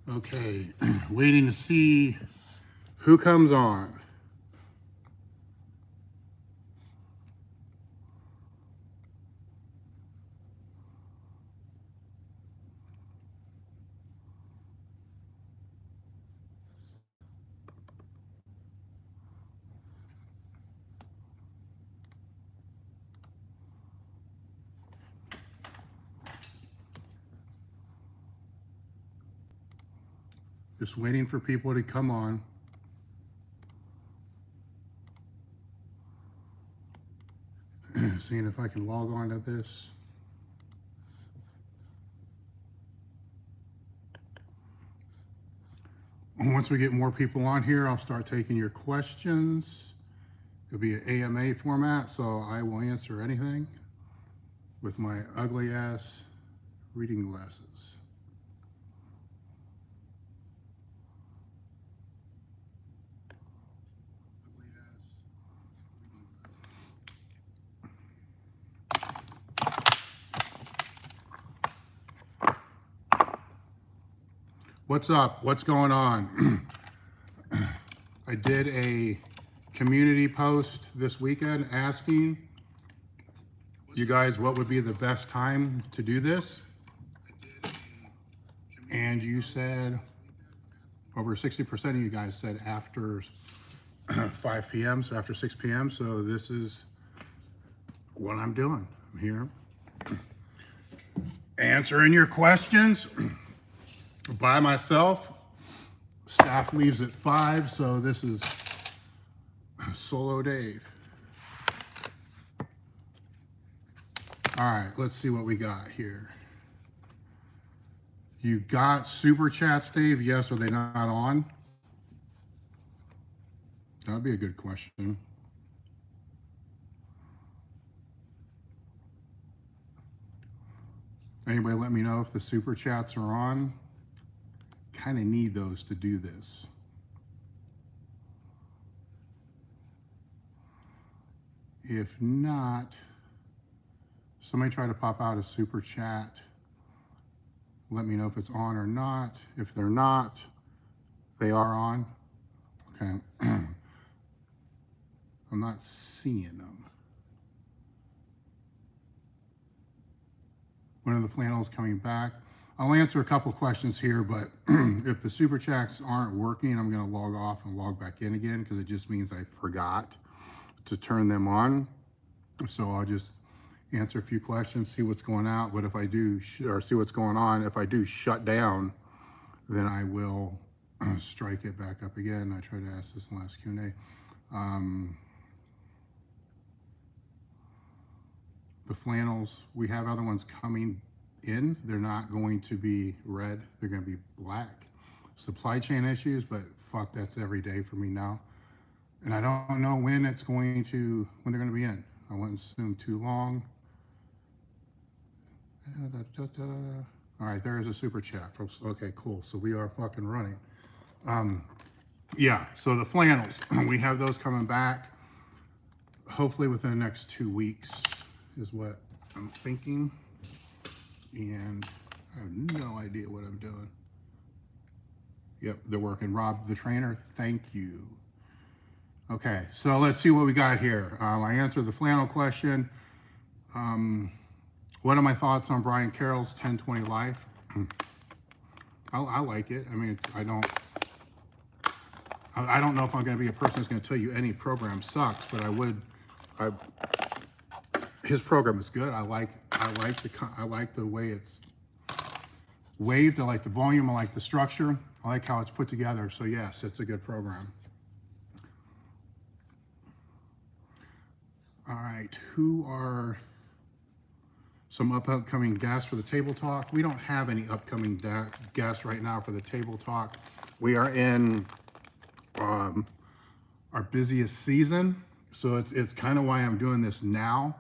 Okay, waiting to see who comes on. Just waiting for people to come on. Seeing if I can log on to this. Once we get more people on here, I'll start taking your questions. It'll be an AMA format, so I will answer anything with my ugly ass reading glasses. What's up? What's going on? I did a community post this weekend asking you guys what would be the best time to do this. And you said, over 60% of you guys said after 5 p.m., so after 6 p.m. So this is what I'm doing. I'm here answering your questions by myself. Staff leaves at 5, so this is solo Dave. All right, let's see what we got here. You got super chats, Dave? Yes, are they not on? That would be a good question. Anybody let me know if the super chats are on? Kind of need those to do this. If not, somebody try to pop out a super chat. Let me know if it's on or not. If they're not, they are on. Okay. I'm not seeing them. When are the flannels coming back? I'll answer a couple questions here, but if the super chats aren't working, I'm going to log off and log back in again because it just means I forgot to turn them on. So I'll just answer a few questions, see what's going out. But if I do, or see what's going on, if I do shut down, then I will strike it back up again. I tried to ask this in the last Q&A. The flannels, we have other ones coming in. They're not going to be red. They're going to be black. Supply chain issues, but fuck, that's every day for me now. And I don't know when they're going to be in. I wouldn't assume too long. All right, there is a super chat. Okay, cool. So we are fucking running. Yeah, so the flannels, we have those coming back hopefully within the next 2 weeks is what I'm thinking. And I have no idea what I'm doing. Yep, they're working. Rob, the trainer, thank you. Okay, so let's see what we got here. I answered the flannel question. What are my thoughts on Brian Carroll's 10/20 Life? I like it. I mean, I don't know if I'm going to be a person who's going to tell you any program sucks, but his program is good. I like the way it's waved. I like the volume. I like the structure. I like how it's put together. So yes, it's a good program. All right, who are some upcoming guests for the table talk? We don't have any upcoming guests right now for the table talk. We are in our busiest season, so it's kind of why I'm doing this now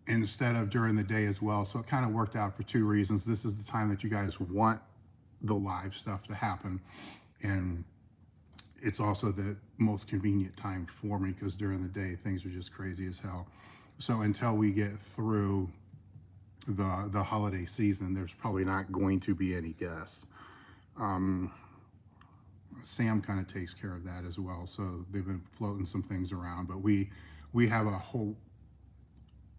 instead of during the day as well. So it kind of worked out for two reasons. This is the time that you guys want the live stuff to happen, and it's also the most convenient time for me because during the day things are just crazy as hell. So until we get through the holiday season, there's probably not going to be any guests. Sam kind of takes care of that as well. So they've been floating some things around, but we have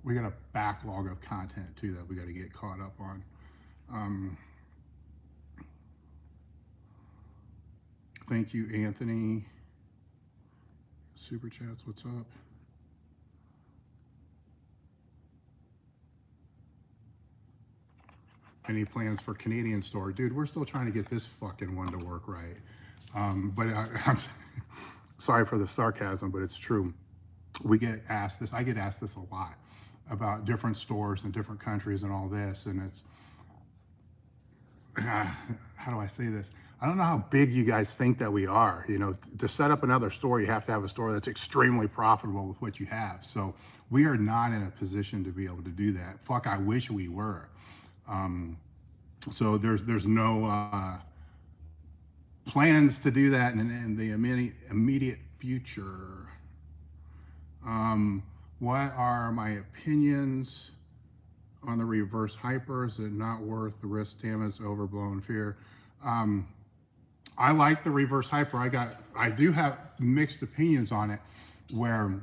we got a backlog of content too that we got to get caught up on. Thank you, Anthony. Super chats, what's up? Any plans for Canadian store? Dude, we're still trying to get this fucking one to work right. But I'm sorry for the sarcasm, but it's true. We get asked this, I get asked this a lot about different stores in different countries and all this, and it's, how do I say this? I don't know how big you guys think that we are. You know, to set up another store, you have to have a store that's extremely profitable with what you have. So we are not in a position to be able to do that. Fuck, I wish we were. So there's no plans to do that in the immediate future. What are my opinions on the reverse hyper? Is it not worth the risk, damage, overblown fear? I like the reverse hyper. I do have mixed opinions on it, where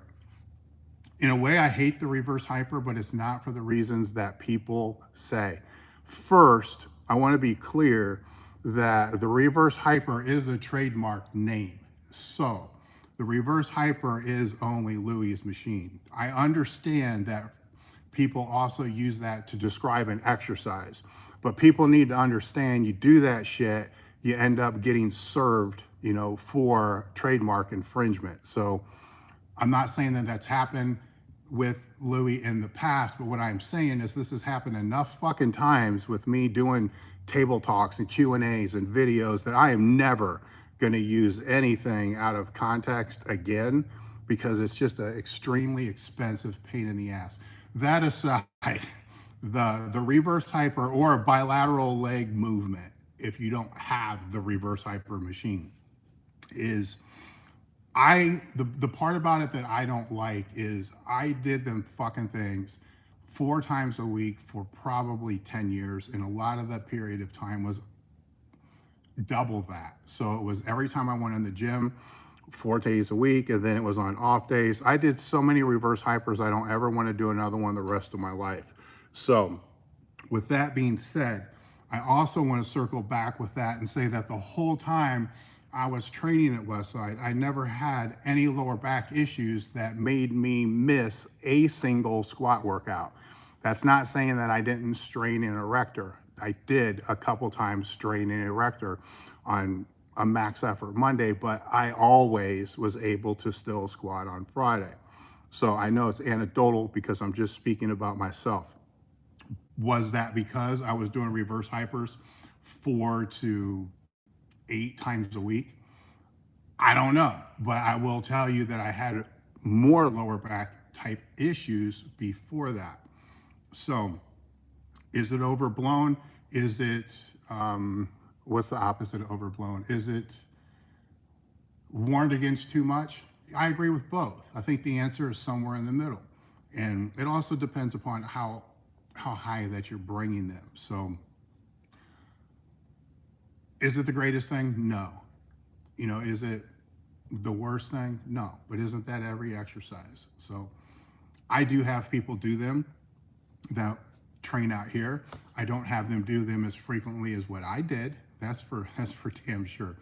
in a way I hate the reverse hyper, but it's not for the reasons that people say. First, I want to be clear that the reverse hyper is a trademark name. So the reverse hyper is only Louie's machine. I understand that people also use that to describe an exercise, but people need to understand you do that shit, you end up getting served, you know, for trademark infringement. So I'm not saying that that's happened with Louie in the past, but what I'm saying is this has happened enough fucking times with me doing table talks and Q&As and videos that I am never going to use anything out of context again, because it's just an extremely expensive pain in the ass. That aside, the reverse hyper or a bilateral leg movement, if you don't have the reverse hyper machine, is the part about it that I don't like is I did them fucking things 4 times a week for probably 10 years, and a lot of that period of time was double that. So it was every time I went in the gym 4 days a week, and then it was on off days. I did so many reverse hypers, I don't ever want to do another one the rest of my life. So with that being said, I also want to circle back with that and say that the whole time I was training at Westside, I never had any lower back issues that made me miss a single squat workout. That's not saying that I didn't strain an erector. I did a couple times strain an erector on a max effort Monday, but I always was able to still squat on Friday. So I know it's anecdotal because I'm just speaking about myself. Was that because I was doing reverse hypers 4 to 8 times a week? I don't know, but I will tell you that I had more lower back type issues before that. So is it overblown? Is it, what's the opposite of overblown? Is it warned against too much? I agree with both. I think the answer is somewhere in the middle. And it also depends upon how high that you're bringing them. So is it the greatest thing? No. You know, is it the worst thing? No. But isn't that every exercise? So I do have people do them that train out here. I don't have them do them as frequently as what I did. That's for damn sure.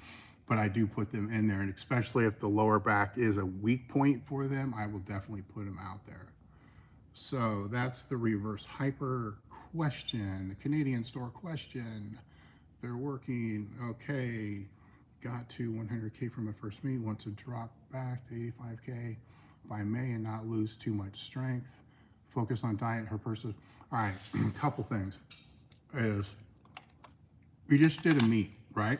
But I do put them in there, and especially if the lower back is a weak point for them, I will definitely put them out there. So that's the reverse hyper question, the Canadian store question. They're working, okay. Got to 100K from my first meet, want to drop back to 85K by May and not lose too much strength. Focus on diet, her person. All right, a couple things is we just did a meet, right?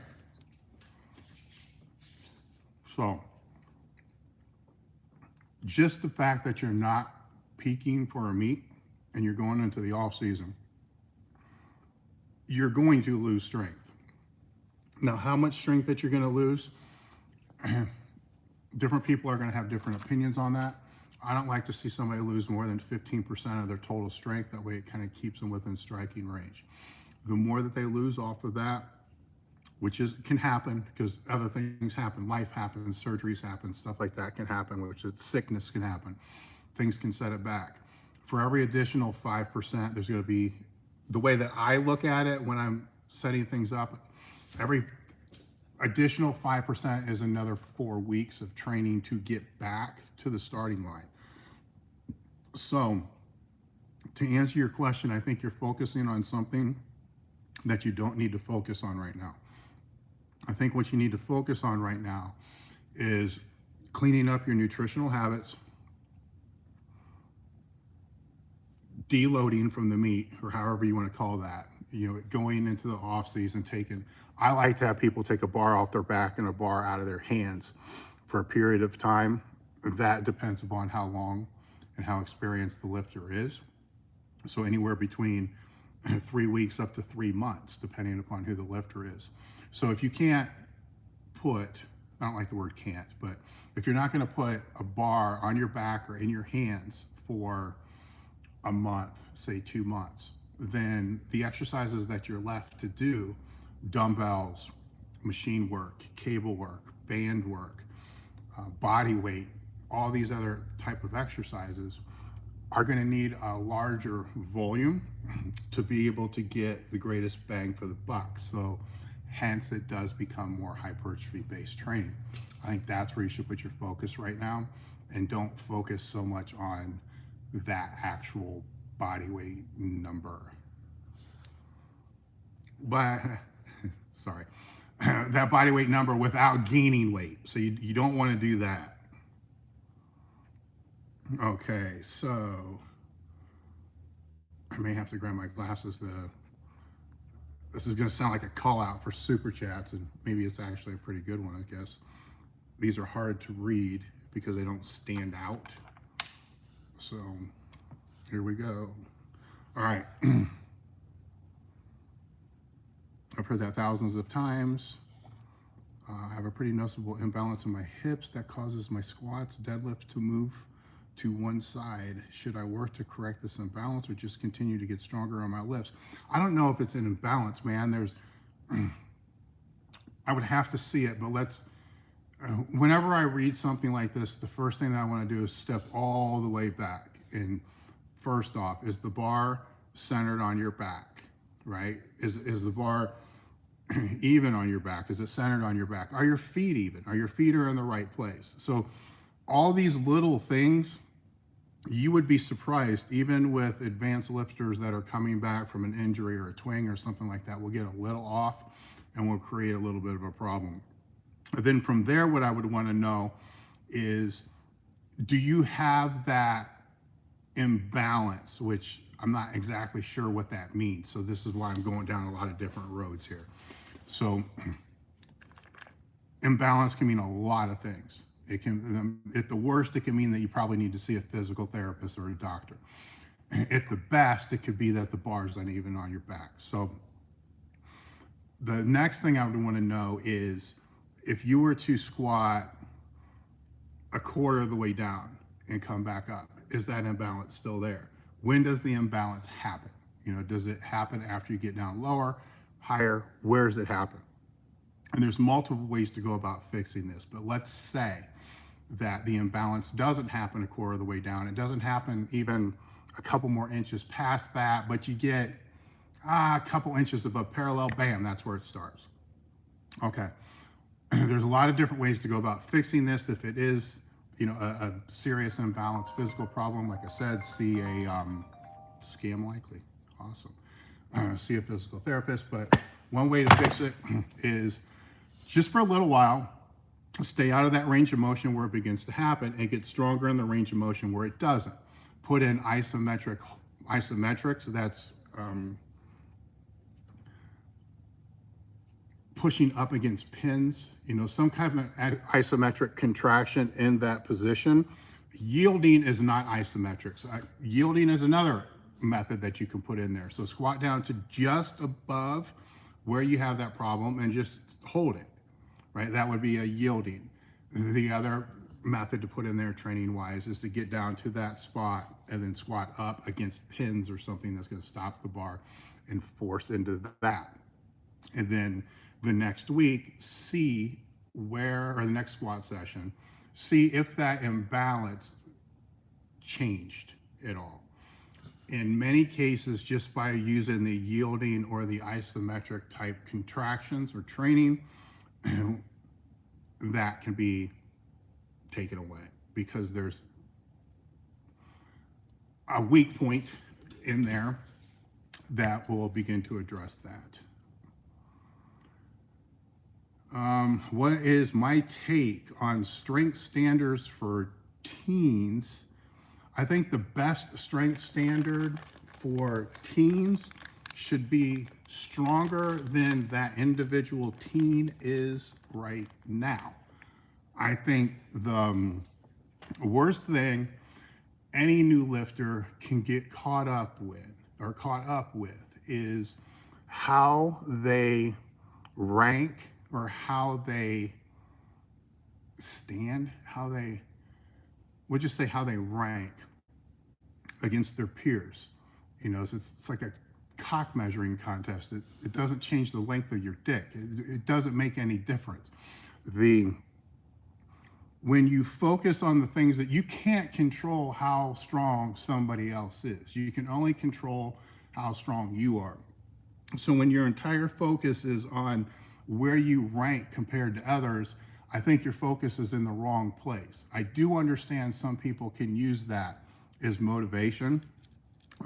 So just the fact that you're not peaking for a meet and you're going into the off season, you're going to lose strength. Now, how much strength that you're going to lose, different people are going to have different opinions on that. I don't like to see somebody lose more than 15% of their total strength. That way it kind of keeps them within striking range. The more that they lose off of that, which can happen because other things happen. Life happens, surgeries happen, stuff like that can happen, which is sickness can happen. Things can set it back. For every additional 5%, there's going to be, the way that I look at it when I'm setting things up, every additional 5% is another 4 weeks of training to get back to the starting line. So to answer your question, I think you're focusing on something that you don't need to focus on right now. I think what you need to focus on right now is cleaning up your nutritional habits, deloading from the meat, or however you want to call that, going into the off season, I like to have people take a bar off their back and a bar out of their hands for a period of time. That depends upon how long and how experienced the lifter is. So anywhere between 3 weeks up to 3 months, depending upon who the lifter is. So if you can't put, I don't like the word can't, but if you're not going to put a bar on your back or in your hands for a month, say 2 months, then the exercises that you're left to do, dumbbells, machine work, cable work, band work, body weight, all these other type of exercises are going to need a larger volume to be able to get the greatest bang for the buck. So hence it does become more hypertrophy based training. I think that's where you should put your focus right now, and don't focus so much on that actual body weight number. But sorry, that body weight number without gaining weight. So you don't want to do that. Okay, so I may have to grab my glasses. This is going to sound like a call out for super chats, and maybe it's actually a pretty good one, I guess. These are hard to read because they don't stand out. So here we go. All right. I've heard that thousands of times. I have a pretty noticeable imbalance in my hips that causes my squats, deadlift to move to one side. Should I work to correct this imbalance or just continue to get stronger on my lifts? I don't know if it's an imbalance, man. I would have to see it, but whenever I read something like this, the first thing that I want to do is step all the way back. And first off, is the bar centered on your back, right? Is the bar even on your back? Is it centered on your back? Are your feet even? Are your feet in the right place? So all these little things, you would be surprised, even with advanced lifters that are coming back from an injury or a twing or something like that, will get a little off and will create a little bit of a problem. And then from there, what I would want to know is, do you have that imbalance, which I'm not exactly sure what that means. So this is why I'm going down a lot of different roads here. So imbalance can mean a lot of things. It can, at the worst, it can mean that you probably need to see a physical therapist or a doctor. At the best, it could be that the bar is uneven on your back. So the next thing I would want to know is, if you were to squat a quarter of the way down and come back up, is that imbalance still there? When does the imbalance happen? Does it happen after you get down lower, higher? Where does it happen? And there's multiple ways to go about fixing this, but let's say that the imbalance doesn't happen a quarter of the way down. It doesn't happen even a couple more inches past that, but you get a couple inches above parallel, bam, that's where it starts. Okay, there's a lot of different ways to go about fixing this. If it is, a serious imbalance, physical problem, like I said, see a scam likely, awesome. See a physical therapist, but one way to fix it is just for a little while, stay out of that range of motion where it begins to happen and get stronger in the range of motion where it doesn't. Put in isometrics, that's pushing up against pins, some kind of isometric contraction in that position. Yielding is not isometrics. Yielding is another method that you can put in there. So squat down to just above where you have that problem and just hold it, right? That would be a yielding. The other method to put in there training wise is to get down to that spot and then squat up against pins or something that's going to stop the bar and force into that. And then the next week, see where, or the next squat session, see if that imbalance changed at all. In many cases, just by using the yielding or the isometric type contractions or training, that can be taken away because there's a weak point in there that will begin to address that. What is my take on strength standards for teens? I think the best strength standard for teens should be stronger than that individual teen is right now. I think the worst thing any new lifter can get caught up with is how they rank or how they stand, how they rank against their peers. You know, so it's like a cock measuring contest. It doesn't change the length of your dick. It doesn't make any difference. When you focus on the things that you can't control how strong somebody else is, you can only control how strong you are. So when your entire focus is on where you rank compared to others, I think your focus is in the wrong place. I do understand some people can use that as motivation,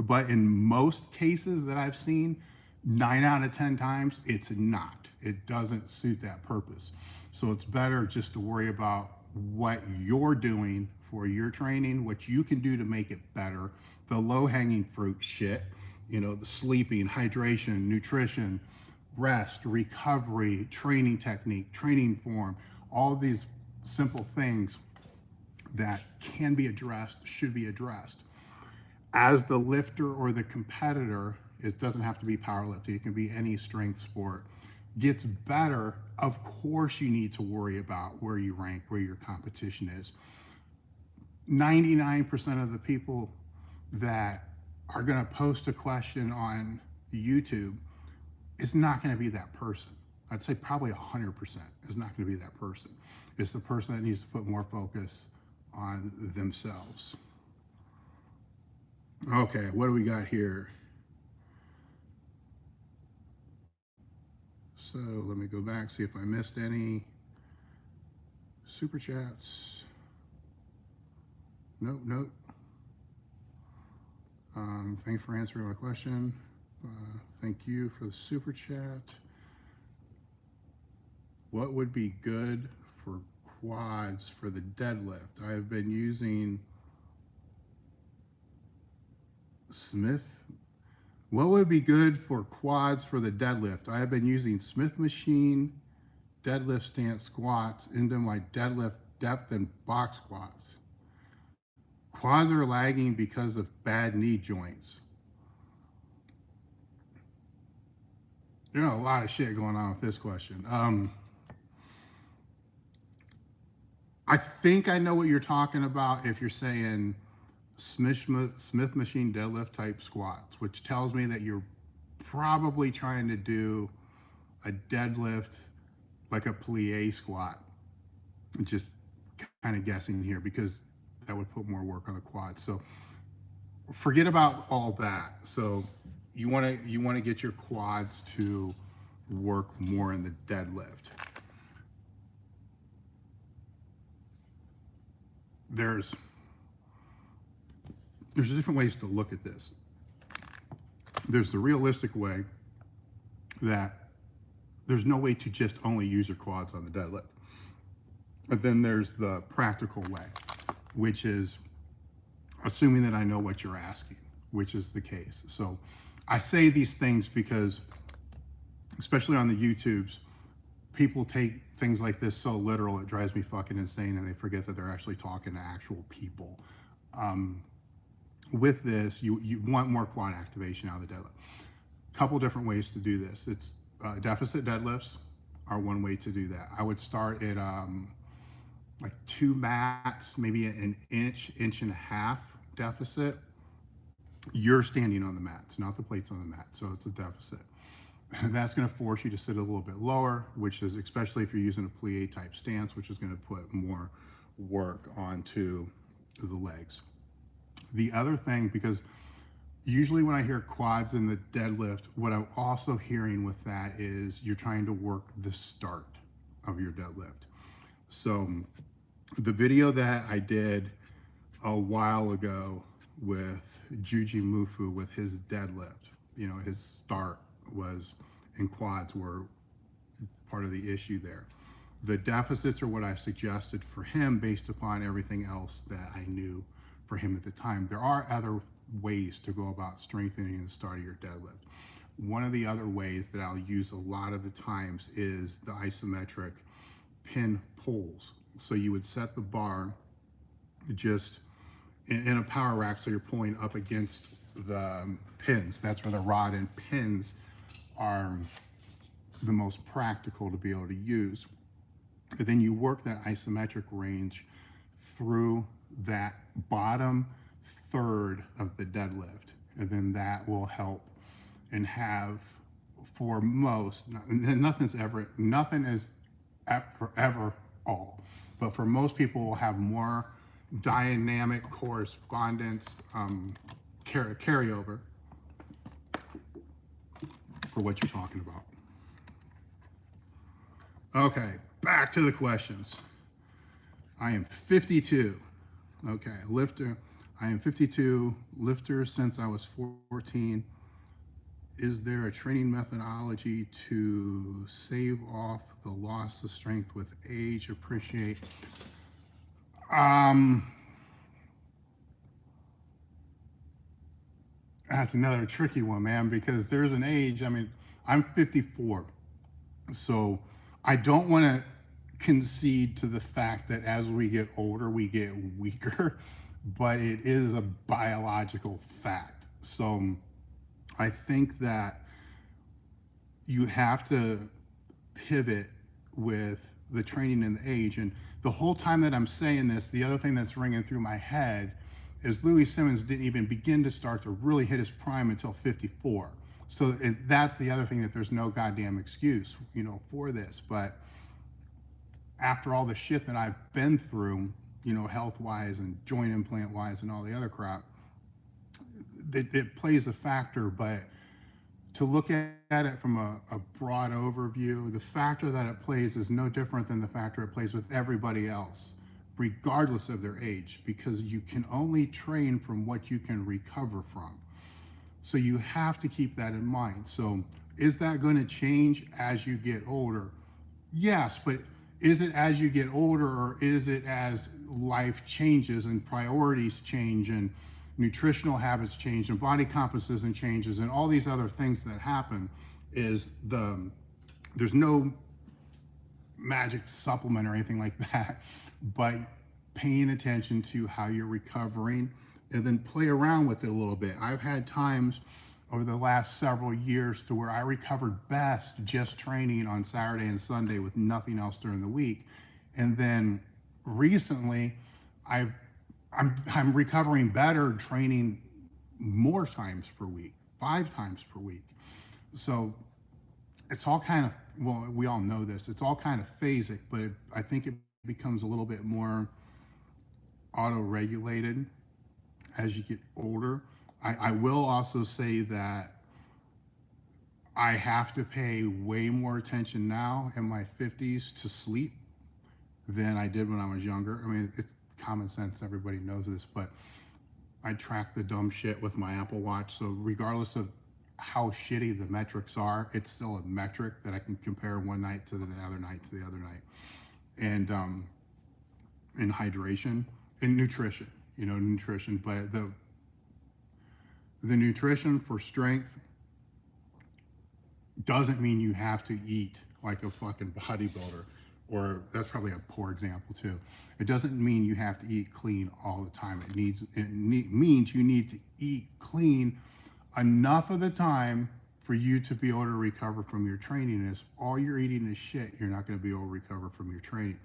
but in most cases that I've seen, 9 out of 10 times, it's not. It doesn't suit that purpose. So it's better just to worry about what you're doing for your training, what you can do to make it better, the low-hanging fruit shit, you know, the sleeping, hydration, nutrition, rest, recovery, training technique, training form, all these simple things that can be addressed, should be addressed. As the lifter or the competitor, it doesn't have to be powerlifting, it can be any strength sport, gets better, of course you need to worry about where you rank, where your competition is. 99% of the people that are gonna post a question on YouTube is not gonna be that person. I'd say probably 100% is not gonna be that person. It's the person that needs to put more focus on themselves. Okay, what do we got here? So let me go back, see if I missed any super chats. Nope. Thanks for answering my question. Thank you for the super chat. What would be good for quads for the deadlift? I have been using What would be good for quads for the deadlift? I have been using Smith machine deadlift stance squats into my deadlift depth and box squats. Quads are lagging because of bad knee joints. There's a lot of shit going on with this question. I think I know what you're talking about if you're saying Smith machine deadlift type squats, which tells me that you're probably trying to do a deadlift like a plie squat. I'm just kind of guessing here because that would put more work on the quad. So forget about all that. So you want to get your quads to work more in the deadlift. There's different ways to look at this. There's the realistic way that there's no way to just only use your quads on the deadlift. But then there's the practical way, which is assuming that I know what you're asking, which is the case. So I say these things because, especially on the YouTubes, people take things like this so literal, it drives me fucking insane, and they forget that they're actually talking to actual people. With this, you want more quad activation out of the deadlift. Couple different ways to do this. It's deficit deadlifts are one way to do that. I would start at like 2 mats, maybe an inch and a half deficit. You're standing on the mats, not the plates on the mat, so it's a deficit. That's going to force you to sit a little bit lower, which is, especially if you're using a plie type stance, which is going to put more work onto the legs. The other thing, because usually when I hear quads in the deadlift, what I'm also hearing with that is you're trying to work the start of your deadlift. So the video that I did a while ago with Juji Mufu with his deadlift, you know, his start was in quads were part of the issue there. The deficits are what I suggested for him based upon everything else that I knew for him at the time. There are other ways to go about strengthening the start of your deadlift. One of the other ways that I'll use a lot of the times is the isometric pin pulls. So you would set the bar just in a power rack, so you're pulling up against the pins. That's where the rod and pins are the most practical to be able to use. And then you work that isometric range through that bottom third of the deadlift, and then that will help and have, for most, nothing is ever all, but for most people will have more dynamic correspondence carryover for what you're talking about. Okay, back to the questions. I am 52. Okay, lifter. I am 52, lifter since I was 14. Is there a training methodology to save off the loss of strength with age? Appreciate. That's another tricky one, man, because there's an age. I mean, I'm 54, so I don't want to concede to the fact that as we get older, we get weaker, but it is a biological fact. So I think that you have to pivot with the training and the age. And the whole time that I'm saying this, the other thing that's ringing through my head is Louis Simmons didn't even begin to start to really hit his prime until 54. So that's the other thing, that there's no goddamn excuse, you know, for this. But after all the shit that I've been through, you know, health-wise and joint implant-wise and all the other crap, it plays a factor. But to look at it from a broad overview, the factor that it plays is no different than the factor it plays with everybody else, regardless of their age, because you can only train from what you can recover from. So you have to keep that in mind. So is that going to change as you get older? Yes, but is it as you get older, or is it as life changes and priorities change and nutritional habits change and body composition changes and all these other things that happen? There's no magic supplement or anything like that, but paying attention to how you're recovering and then play around with it a little bit. I've had times over the last several years to where I recovered best just training on Saturday and Sunday with nothing else during the week. And then recently I'm recovering better training more times per week, 5 times per week. So it's all kind of, well, we all know this, it's all kind of phasic, but I think it becomes a little bit more auto-regulated as you get older. I will also say that I have to pay way more attention now in my 50s to sleep than I did when I was younger. I mean, it's common sense, everybody knows this, but I track the dumb shit with my Apple Watch. So regardless of how shitty the metrics are, it's still a metric that I can compare one night to the other night to the other night. And in hydration, in nutrition, you know, nutrition, but the nutrition for strength doesn't mean you have to eat like a fucking bodybuilder, or that's probably a poor example too. It doesn't mean you have to eat clean all the time. It means you need to eat clean enough of the time for you to be able to recover from your training. If all you're eating is shit, you're not going to be able to recover from your training.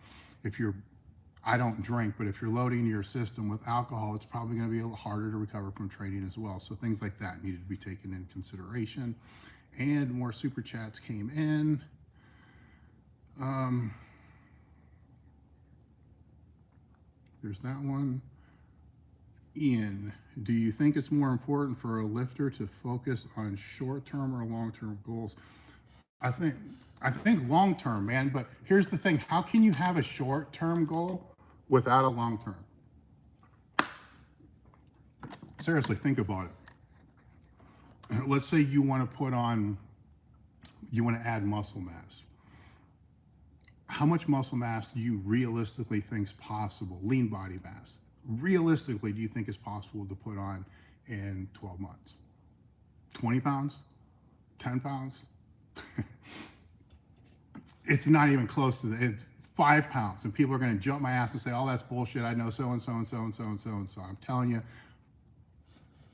I don't drink, but if you're loading your system with alcohol, it's probably going to be a little harder to recover from training as well. So things like that need to be taken into consideration. And more super chats came in. There's that one. Ian, do you think it's more important for a lifter to focus on short-term or long-term goals? I think long-term, man, but here's the thing. How can you have a short-term goal without a long-term? Seriously, think about it. Let's say you want to add muscle mass. How much muscle mass do you realistically think is possible? Lean body mass. Realistically, do you think is possible to put on in 12 months? 20 pounds? 10 pounds? It's not even close to that. It's 5 pounds. And people are going to jump my ass and say, oh, that's bullshit. I know so and so and so and so and so and so. I'm telling you,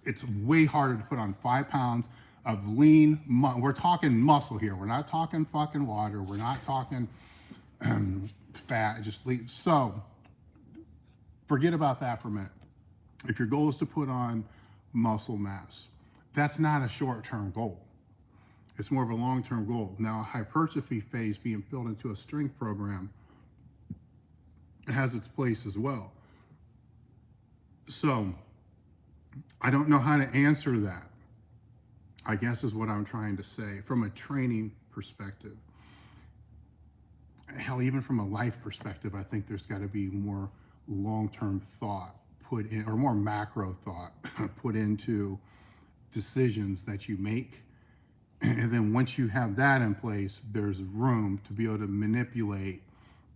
it's way harder to put on 5 pounds of lean. We're talking muscle here. We're not talking fucking water. We're not talking fat. Just lean. So forget about that for a minute. If your goal is to put on muscle mass, that's not a short-term goal. It's more of a long-term goal. Now, a hypertrophy phase being built into a strength program has its place as well. So I don't know how to answer that, I guess is what I'm trying to say from a training perspective. Hell, even from a life perspective, I think there's got to be more long-term thought put in, or more macro thought put into decisions that you make. And then once you have that in place, there's room to be able to manipulate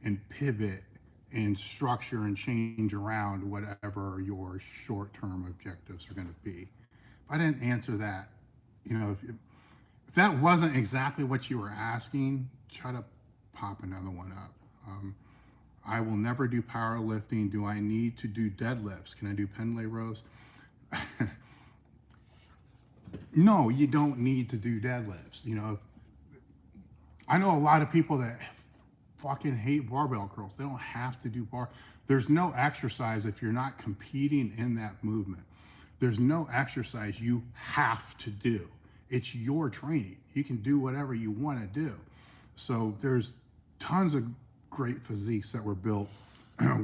and pivot and structure and change around whatever your short-term objectives are going to be. If I didn't answer that, if that wasn't exactly what you were asking, try to pop another one up. I will never do powerlifting. Do I need to do deadlifts? Can I do pendlay rows? No, you don't need to do deadlifts. I know a lot of people that fucking hate barbell curls. They don't have to do There's no exercise if you're not competing in that movement. There's no exercise you have to do. It's your training. You can do whatever you want to do. So there's tons of great physiques that were built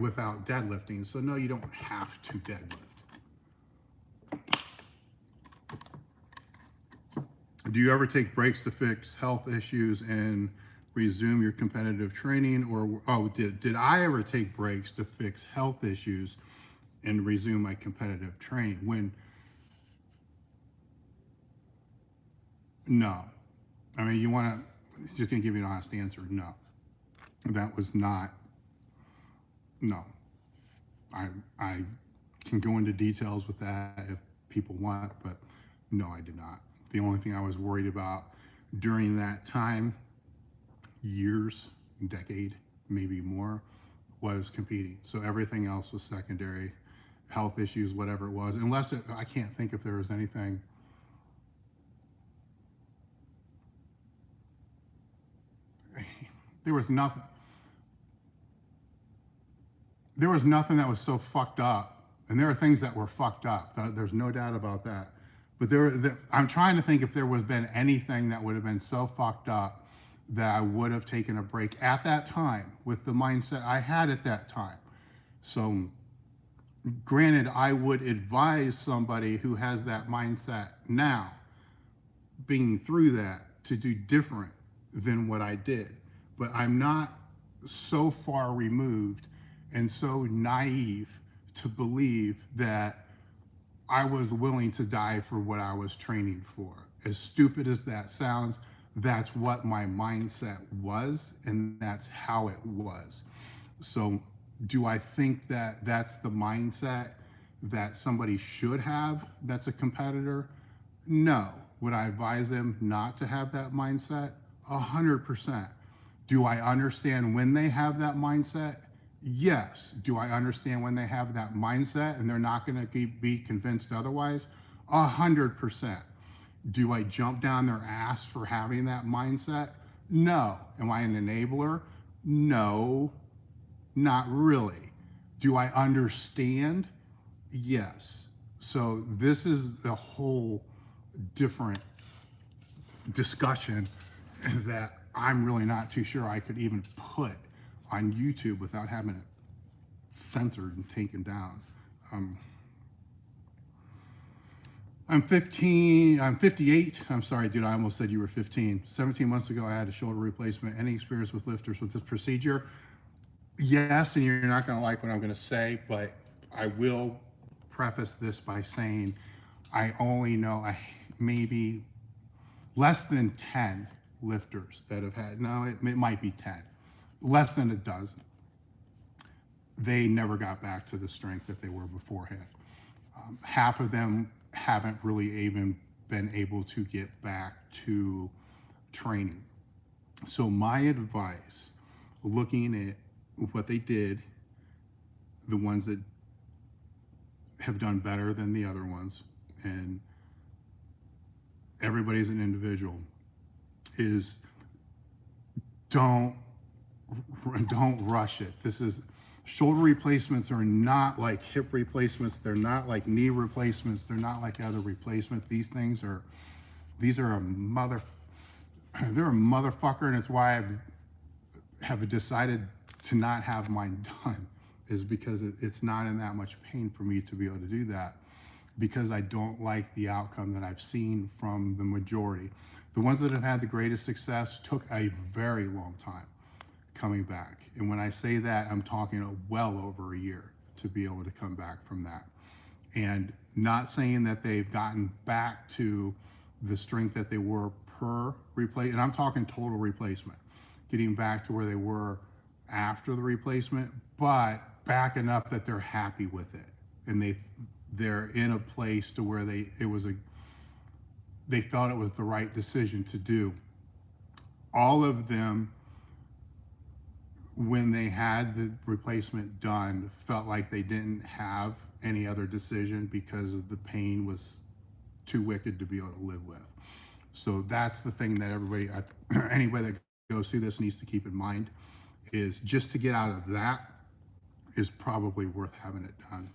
without deadlifting. So no, you don't have to deadlift. Do you ever take breaks to fix health issues and resume your competitive training? Or did I ever take breaks to fix health issues and resume my competitive training? No. I mean, just gonna give you an honest answer. No, that was not. No, I can go into details with that if people want, but no, I did not. The only thing I was worried about during that time, years, decade, maybe more, was competing. So everything else was secondary, health issues, whatever it was, I can't think if there was anything. There was nothing. There was nothing that was so fucked up. And there are things that were fucked up. There's no doubt about that. But I'm trying to think if there would have been anything that would have been so fucked up that I would have taken a break at that time with the mindset I had at that time. So granted, I would advise somebody who has that mindset now, being through that, to do different than what I did. But I'm not so far removed and so naive to believe that I was willing to die for what I was training for. As stupid as that sounds, that's what my mindset was, and that's how it was. So do I think that that's the mindset that somebody should have that's a competitor? No. Would I advise them not to have that mindset? 100%. Do I understand when they have that mindset? Yes. Do I understand when they have that mindset and they're not going to be convinced otherwise? 100%. Do I jump down their ass for having that mindset? No. Am I an enabler? No, not really. Do I understand? Yes. So this is a whole different discussion that I'm really not too sure I could even put on YouTube without having it censored and taken down. I'm 58. I'm sorry, dude, I almost said you were 15. 17 months ago, I had a shoulder replacement. Any experience with lifters with this procedure? Yes, and you're not gonna like what I'm gonna say, but I will preface this by saying I only know maybe less than 10 lifters that have had, no, it might be 10, less than a dozen. They never got back to the strength that they were beforehand. Half of them haven't really even been able to get back to training. So my advice, looking at what they did, the ones that have done better than the other ones, and everybody's an individual, is don't rush it. Shoulder replacements are not like hip replacements. They're not like knee replacements. They're not like other replacements. These are a motherfucker, and it's why I have decided to not have mine done, is because it's not in that much pain for me to be able to do that, because I don't like the outcome that I've seen from the majority. The ones that have had the greatest success took a very long time coming back. And when I say that, I'm talking well over a year to be able to come back from that. And not saying that they've gotten back to the strength that they were per replacement, and I'm talking total replacement, getting back to where they were after the replacement, but back enough that they're happy with it. And they're in a place to where they felt it was the right decision to do. All of them, when they had the replacement done, felt like they didn't have any other decision because the pain was too wicked to be able to live with. So that's the thing that anybody that goes through this needs to keep in mind, is just to get out of that is probably worth having it done.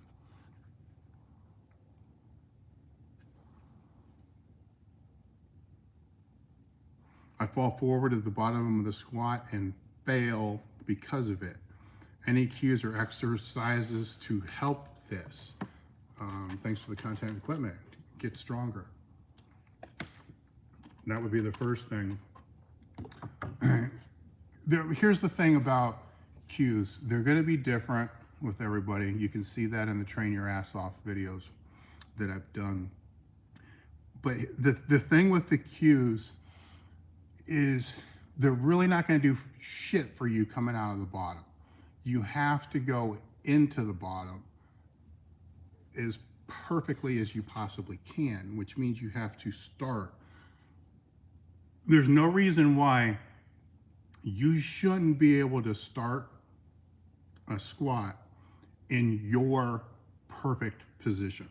I fall forward at the bottom of the squat and fail because of it. Any cues or exercises to help this? Thanks for the content and equipment. Get stronger. That would be the first thing. Here's the thing about cues. They're going to be different with everybody. You can see that in the Train Your Ass Off videos that I've done. But the thing with the cues is they're really not going to do shit for you coming out of the bottom. You have to go into the bottom as perfectly as you possibly can, which means you have to start. There's no reason why you shouldn't be able to start a squat in your perfect position.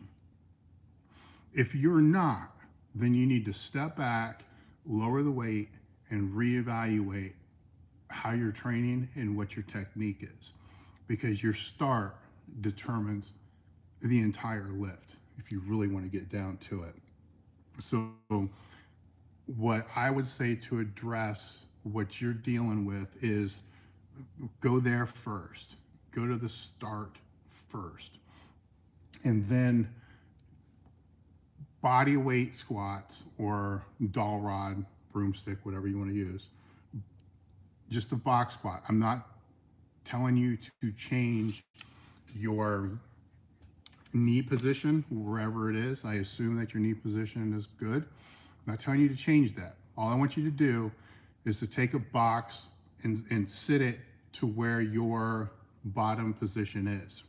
If you're not, then you need to step back, lower the weight, and reevaluate how you're training and what your technique is, because your start determines the entire lift if you really want to get down to it. So what I would say to address what you're dealing with is go there first. Go to the start first. And then body weight squats or doll rod, broomstick, whatever you want to use. Just a box squat. I'm not telling you to change your knee position wherever it is. I assume that your knee position is good. I'm not telling you to change that. All I want you to do is to take a box and sit it to where your bottom position is.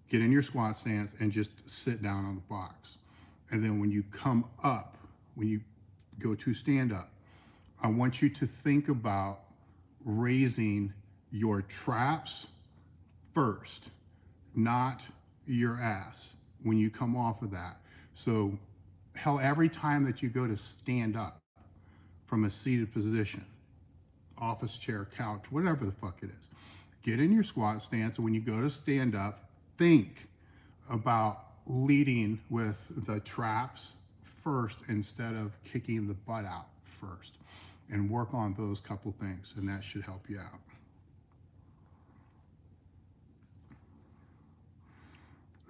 Get in your squat stance and just sit down on the box. And then when you come up, when you go to stand up, I want you to think about raising your traps first, not your ass when you come off of that. So hell, every time that you go to stand up from a seated position, office chair, couch, whatever the fuck it is, get in your squat stance. And when you go to stand up, think about leading with the traps first instead of kicking the butt out first, and work on those couple things, and that should help you out.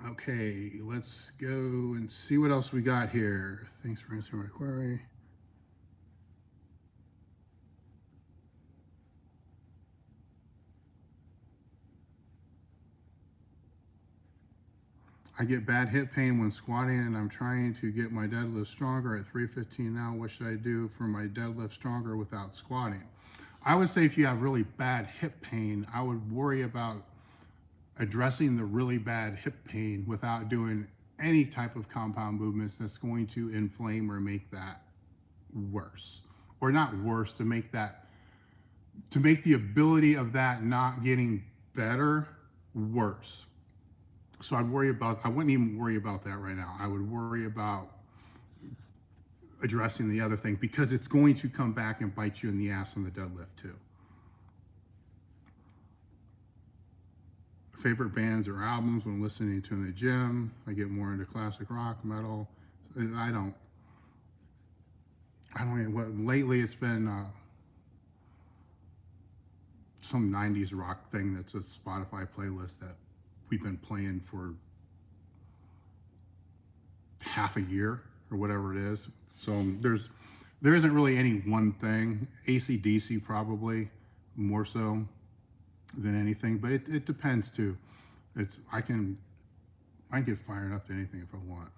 Okay, let's go and see what else we got here. Thanks for answering my query. I get bad hip pain when squatting, and I'm trying to get my deadlift stronger at 315 now. What should I do for my deadlift stronger without squatting? I would say if you have really bad hip pain, I would worry about addressing the really bad hip pain without doing any type of compound movements that's going to inflame or make that worse. Or not worse, to make the ability of that not getting better worse. So I wouldn't even worry about that right now. I would worry about addressing the other thing, because it's going to come back and bite you in the ass on the deadlift too. Favorite bands or albums when listening to in the gym? I get more into classic rock, metal. I don't even, lately it's been some 90s rock thing that's a Spotify playlist that we've been playing for half a year or whatever it is. So there isn't really any one thing. AC/DC probably more so than anything, but it depends too. I can get fired up to anything if I want.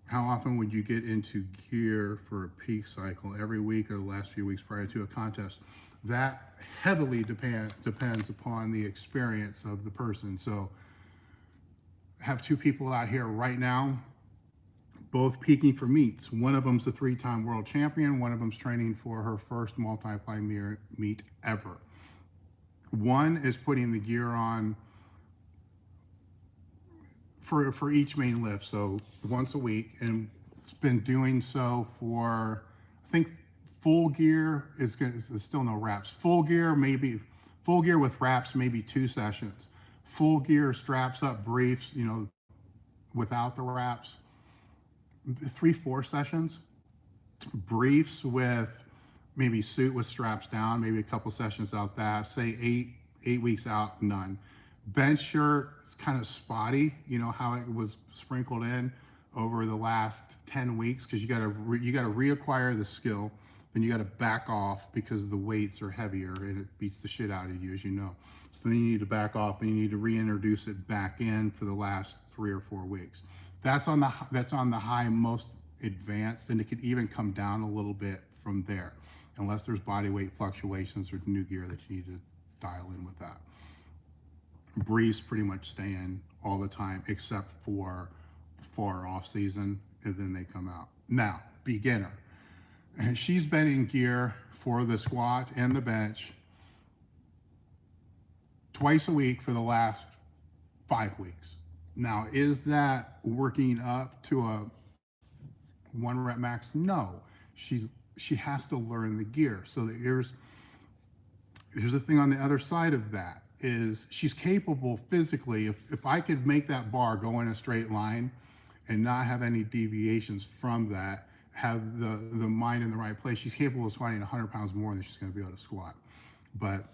How often would you get into gear for a peak cycle? Every week or the last few weeks prior to a contest? That heavily depends upon the experience of the person. So I have two people out here right now, both peaking for meets. One of them's a 3-time world champion. One of them's training for her first multiply meet ever. One is putting the gear on for each main lift, so once a week, and it's been doing so for, I think, full gear is still no wraps. Full gear with wraps, maybe 2 sessions. Full gear straps up briefs, without the wraps, 3-4 sessions. Briefs with maybe suit with straps down, maybe a couple sessions out that. Say 8 weeks out, none. Bench shirt, it's kind of spotty, how it was sprinkled in over the last 10 weeks, because you got to reacquire the skill, then you got to back off because the weights are heavier and it beats the shit out of you, as you know. So then you need to back off, then you need to reintroduce it back in for the last 3 or 4 weeks. That's on the high most advanced, and it could even come down a little bit from there, unless there's body weight fluctuations or new gear that you need to dial in with that. Briefs pretty much stay in all the time except for far off season, and then they come out. Now, beginner. And she's been in gear for the squat and the bench twice a week for the last 5 weeks. Now, is that working up to a 1 rep max? No. She has to learn the gear. So here's the thing on the other side of that, is she's capable physically. If I could make that bar go in a straight line and not have any deviations from that, have the mind in the right place, she's capable of squatting 100 pounds more than she's going to be able to squat. But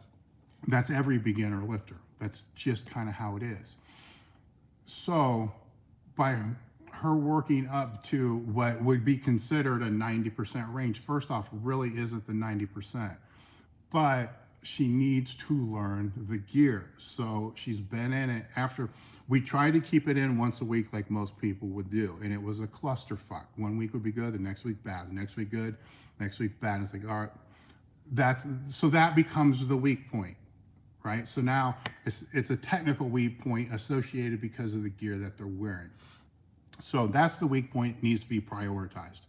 that's every beginner lifter. That's just kind of how it is. So by her working up to what would be considered a 90% range, first off, really isn't the 90%, but she needs to learn the gear. So she's been in it after. We tried to keep it in once a week like most people would do, and it was a clusterfuck. 1 week would be good, the next week bad, the next week good, next week bad. And it's like, all right, so that becomes the weak point, right? So now it's a technical weak point associated because of the gear that they're wearing. So that's the weak point, needs to be prioritized.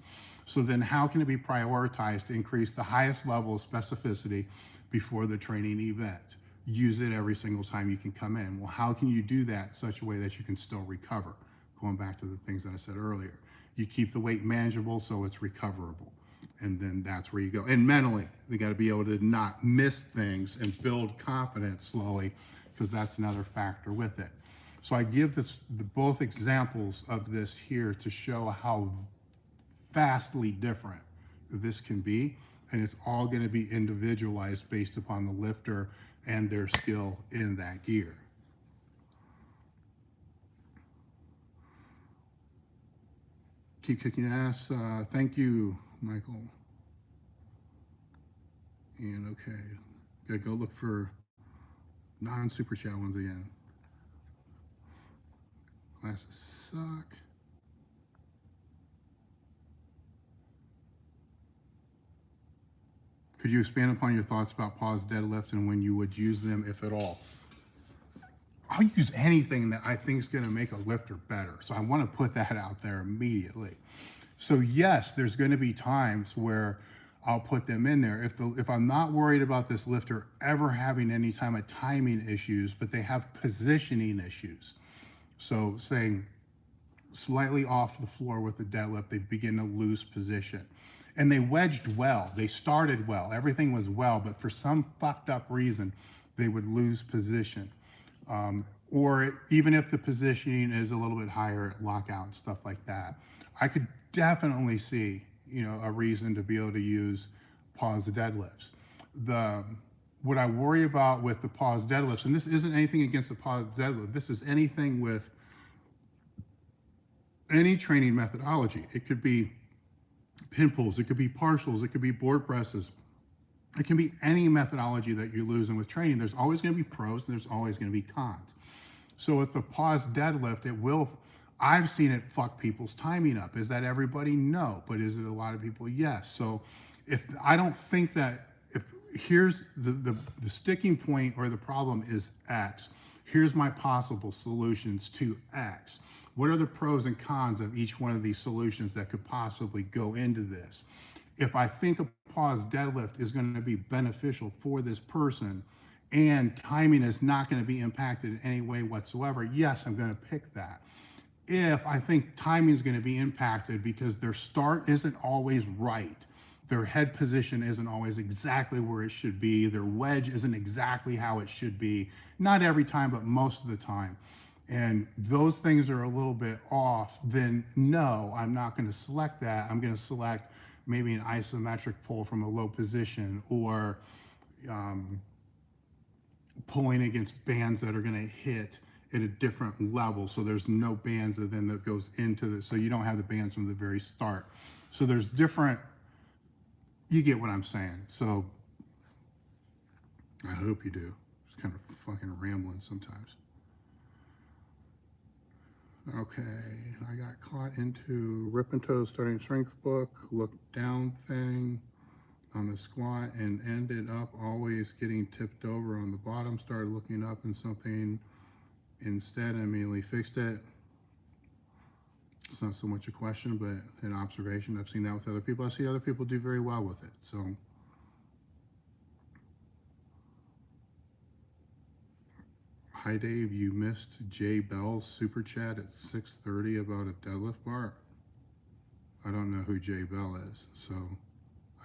So then how can it be prioritized to increase the highest level of specificity before the training event? Use it every single time you can come in. Well, how can you do that in such a way that you can still recover? Going back to the things that I said earlier. You keep the weight manageable so it's recoverable. And then that's where you go. And mentally, they got to be able to not miss things and build confidence slowly, because that's another factor with it. So I give both examples of this here to show how vastly different this can be, and it's all going to be individualized based upon the lifter and their skill in that gear. Keep kicking ass. Thank you, Michael. And okay, gotta go look for non-super chat ones again. Glasses suck. Could you expand upon your thoughts about pause deadlift and when you would use them, if at all? I'll use anything that I think is going to make a lifter better. So I want to put that out there immediately. So yes, there's going to be times where I'll put them in there. If I'm not worried about this lifter ever having any time of timing issues, but they have positioning issues. So saying slightly off the floor with the deadlift, they begin to lose position. And they wedged well. They started well. Everything was well, but for some fucked up reason, they would lose position. Or even if the positioning is a little bit higher at lockout and stuff like that, I could definitely see, a reason to be able to use pause deadlifts. What I worry about with the pause deadlifts, and this isn't anything against the pause deadlift, this is anything with any training methodology. It could be pin pulls, it could be partials, it could be board presses. It can be any methodology that you're using with training. There's always going to be pros and there's always going to be cons. So with the pause deadlift, I've seen it fuck people's timing up. Is that everybody? No. But is it a lot of people? Yes. So I don't think that, here's the sticking point or the problem is X. Here's my possible solutions to X. What are the pros and cons of each one of these solutions that could possibly go into this? If I think a pause deadlift is going to be beneficial for this person and timing is not going to be impacted in any way whatsoever, yes, I'm going to pick that. If I think timing is going to be impacted because their start isn't always right, their head position isn't always exactly where it should be, their wedge isn't exactly how it should be, not every time, but most of the time, and those things are a little bit off, then no, I'm not going to select that. I'm going to select maybe an isometric pull from a low position, or pulling against bands that are going to hit at a different level. So there's no bands that goes into this. So you don't have the bands from the very start. So there's different, you get what I'm saying. So I hope you do. It's kind of fucking rambling sometimes. Okay, I got caught into Rip and Toe Starting Strength book, look down thing on the squat and ended up always getting tipped over on the bottom, started looking up in something instead and immediately fixed it. It's not so much a question, but an observation. I've seen that with other people. I see other people do very well with it. So hi Dave, you missed Jay Bell's super chat at 6:30 about a deadlift bar. I don't know who Jay Bell is, so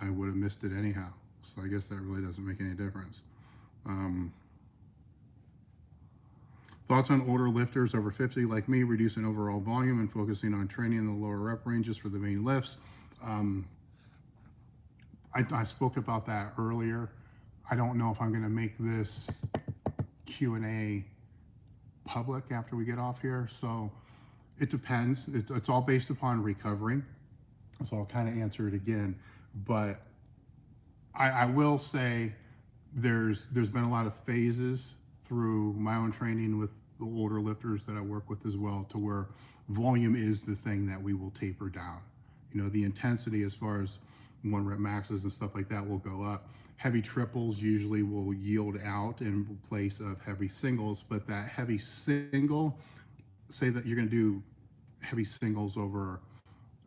I would have missed it anyhow. So I guess that really doesn't make any difference. Thoughts on older lifters over 50 like me, reducing overall volume and focusing on training in the lower rep ranges for the main lifts. I spoke about that earlier. I don't know if I'm going to make this Q&A public after we get off here. So it depends. It's all based upon recovery. So I'll kind of answer it again. But I will say there's been a lot of phases through my own training with the older lifters that I work with as well, to where volume is the thing that we will taper down. The intensity as far as 1 rep maxes and stuff like that will go up. Heavy triples usually will yield out in place of heavy singles, but that heavy single, say that you're going to do heavy singles over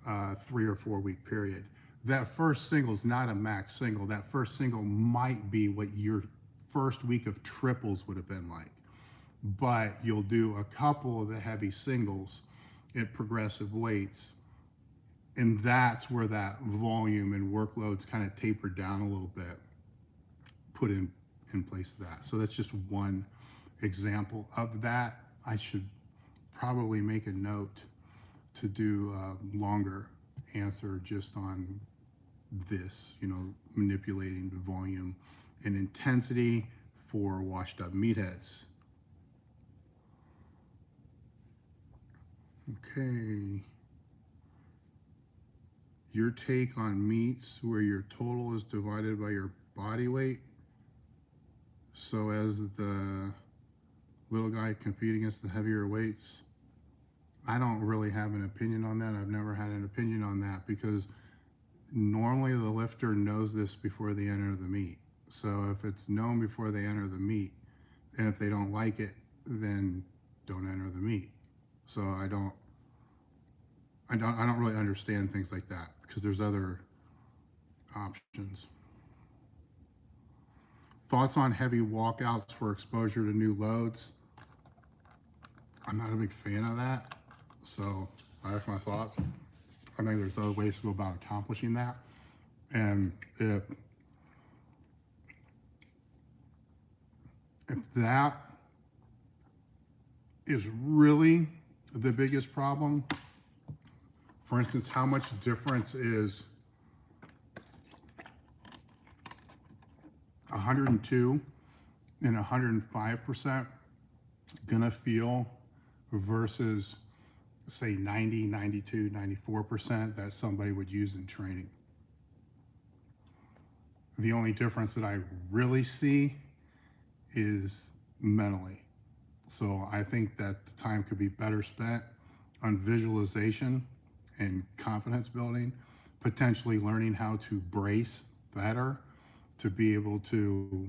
a 3 or 4 week period. That first single is not a max single. That first single might be what your first week of triples would have been like. But you'll do a couple of the heavy singles at progressive weights, and that's where that volume and workloads kind of taper down a little bit, put in place of that. So that's just one example of that. I should probably make a note to do a longer answer just on this, manipulating the volume and intensity for washed up meatheads. Okay. Your take on meets where your total is divided by your body weight. So as the little guy compete against the heavier weights, I don't really have an opinion on that. I've never had an opinion on that because normally the lifter knows this before they enter the meet. So if it's known before they enter the meet, and if they don't like it, then don't enter the meet. So I don't really understand things like that because there's other options. Thoughts on heavy walkouts for exposure to new loads? I'm not a big fan of that. So that's my thoughts. I think there's other ways to go about accomplishing that. And if that is really the biggest problem, for instance, how much difference is 102 and 105% gonna feel versus say 90, 92, 94% that somebody would use in training? The only difference that I really see is mentally. So I think that the time could be better spent on visualization and confidence building, potentially learning how to brace better to be able to,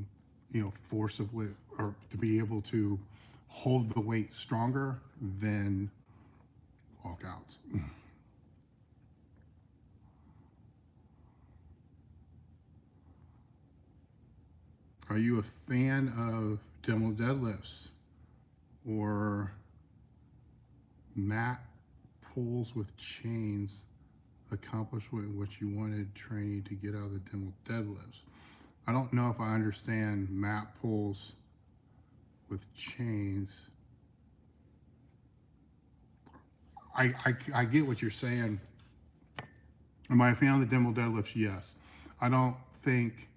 forcibly, or to be able to hold the weight stronger than walkouts. Are you a fan of Dimel Deadlifts or mat pulls with chains accomplish what you wanted training to get out of the Dimel Deadlifts? I don't know if I understand mat pulls with chains. I get what you're saying. Am I a fan of the Dimel Deadlifts? Yes. I don't think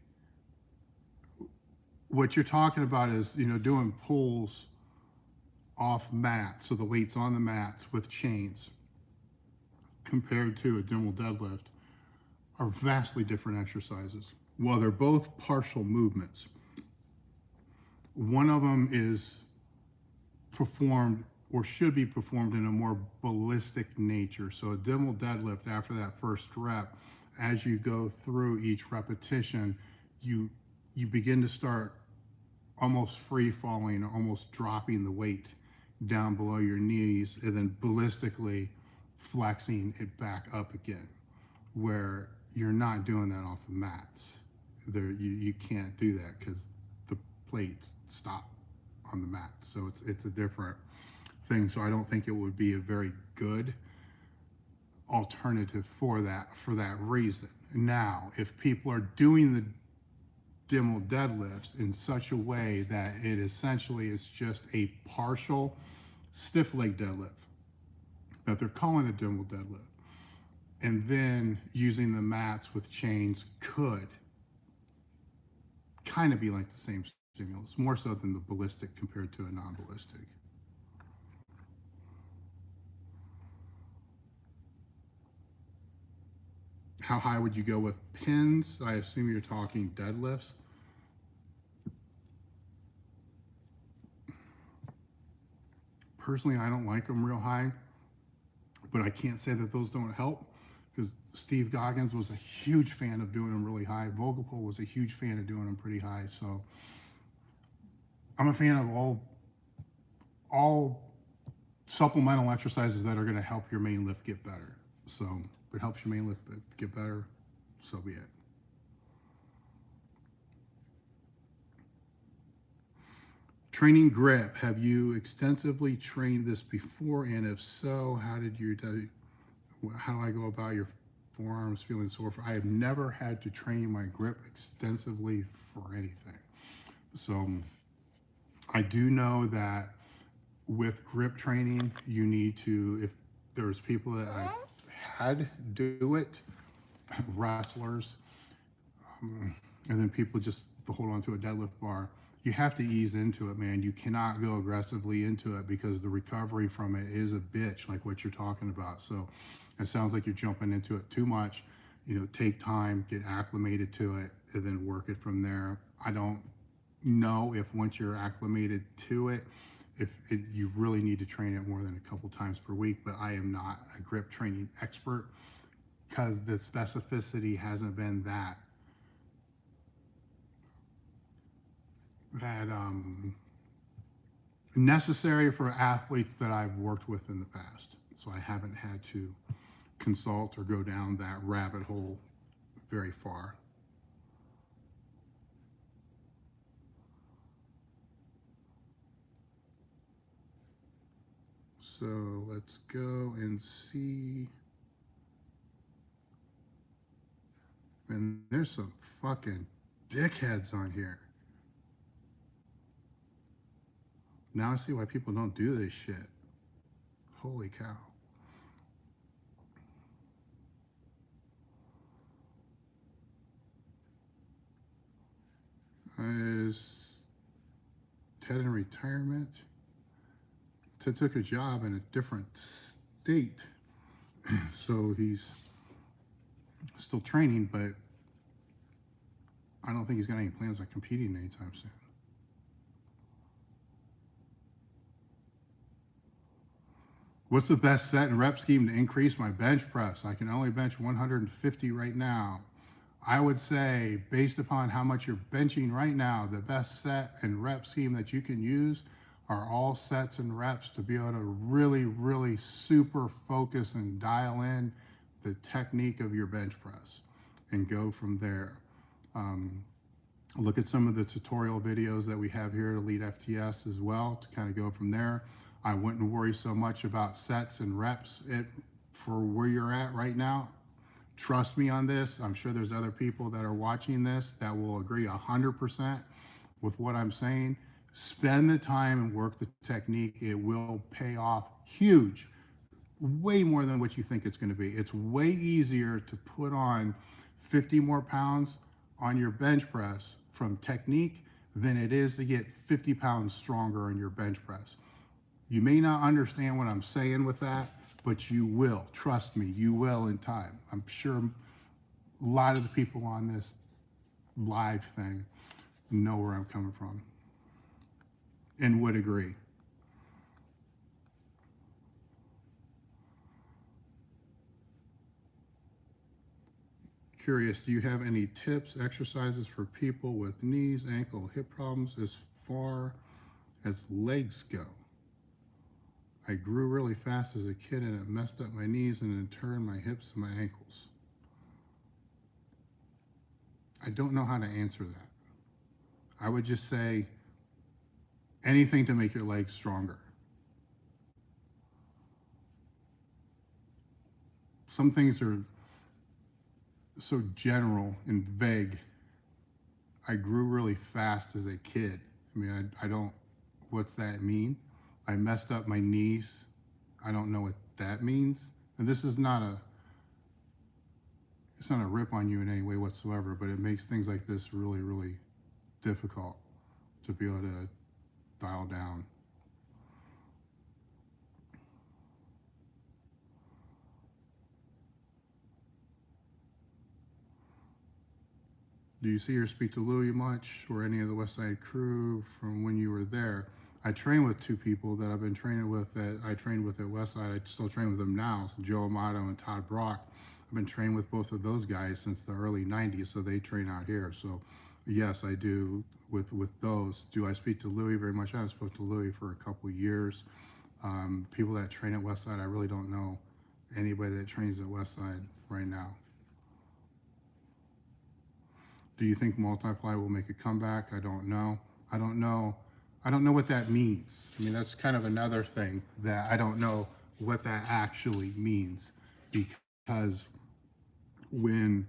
what you're talking about is, doing pulls off mats, so the weight's on the mats with chains, compared to a Dimel Deadlift, are vastly different exercises. While they're both partial movements, one of them is performed or should be performed in a more ballistic nature. So a Dimel Deadlift, after that first rep, as you go through each repetition, you begin to start almost free falling, almost dropping the weight down below your knees, and then ballistically flexing it back up again, where you're not doing that off the mats. You can't do that because the plates stop on the mat. So it's a different thing. So I don't think it would be a very good alternative for that reason. Now, if people are doing the Dimel Deadlifts in such a way that it essentially is just a partial stiff leg deadlift, that they're calling a Dimel Deadlift, and then using the mats with chains could kind of be like the same stimulus, more so than the ballistic compared to a non-ballistic. How high would you go with pins? I assume you're talking deadlifts. Personally, I don't like them real high, but I can't say that those don't help, because Steve Goggins was a huge fan of doing them really high. Vogelpohl was a huge fan of doing them pretty high. So I'm a fan of all supplemental exercises that are going to help your main lift get better. So if it helps your main lift get better, so be it. Training grip. Have you extensively trained this before? And if so, how do I go about your forearms feeling sore? I have never had to train my grip extensively for anything. So I do know that with grip training, you need to, if there's people that I've had do it, wrestlers, and then people just to hold on to a deadlift bar, you have to ease into it, man. You cannot go aggressively into it because the recovery from it is a bitch, like what you're talking about. So it sounds like you're jumping into it too much. You know, take time, get acclimated to it, and then work it from there. I don't know if once you're acclimated to it, you really need to train it more than a couple times per week, but I am not a grip training expert because the specificity hasn't been that necessary for athletes that I've worked with in the past. So I haven't had to consult or go down that rabbit hole very far. So let's go and see. And there's some fucking dickheads on here. Now I see why people don't do this shit. Holy cow. Is Ted in retirement? Ted took a job in a different state. So he's still training, but I don't think he's got any plans on competing anytime soon. What's the best set and rep scheme to increase my bench press? I can only bench 150 right now. I would say, based upon how much you're benching right now, the best set and rep scheme that you can use are all sets and reps to be able to really, really super focus and dial in the technique of your bench press and go from there. Look at some of the tutorial videos that we have here at Elite FTS as well to kind of go from there. I wouldn't worry so much about sets and reps for where you're at right now. Trust me on this. I'm sure there's other people that are watching this that will agree 100% with what I'm saying. Spend the time and work the technique. It will pay off huge, way more than what you think it's going to be. It's way easier to put on 50 more pounds on your bench press from technique than it is to get 50 pounds stronger on your bench press. You may not understand what I'm saying with that, but you will. Trust me, you will in time. I'm sure a lot of the people on this live thing know where I'm coming from and would agree. Curious, do you have any tips, exercises for people with knees, ankle, hip problems as far as legs go? I grew really fast as a kid and it messed up my knees and in turn my hips and my ankles. I don't know how to answer that. I would just say anything to make your legs stronger. Some things are so general and vague. I grew really fast as a kid. I mean, I don't, what's that mean? I messed up my knees. I don't know what that means. And this is not it's not a rip on you in any way whatsoever, but it makes things like this really, really difficult to be able to dial down. Do you see or speak to Louie much or any of the West Side crew from when you were there? I train with two people that I've been training with that I trained with at West Side. I still train with them now, so Joe Amato and Todd Brock. I've been training with both of those guys since the early 90s, so they train out here. So yes, I do with those. Do I speak to Louie very much? I haven't spoke to Louie for a couple years. People that train at West Side, I really don't know anybody that trains at West Side right now. Do you think multiply will make a comeback? I don't know. I don't know what that means. I mean, that's kind of another thing that I don't know what that actually means, because when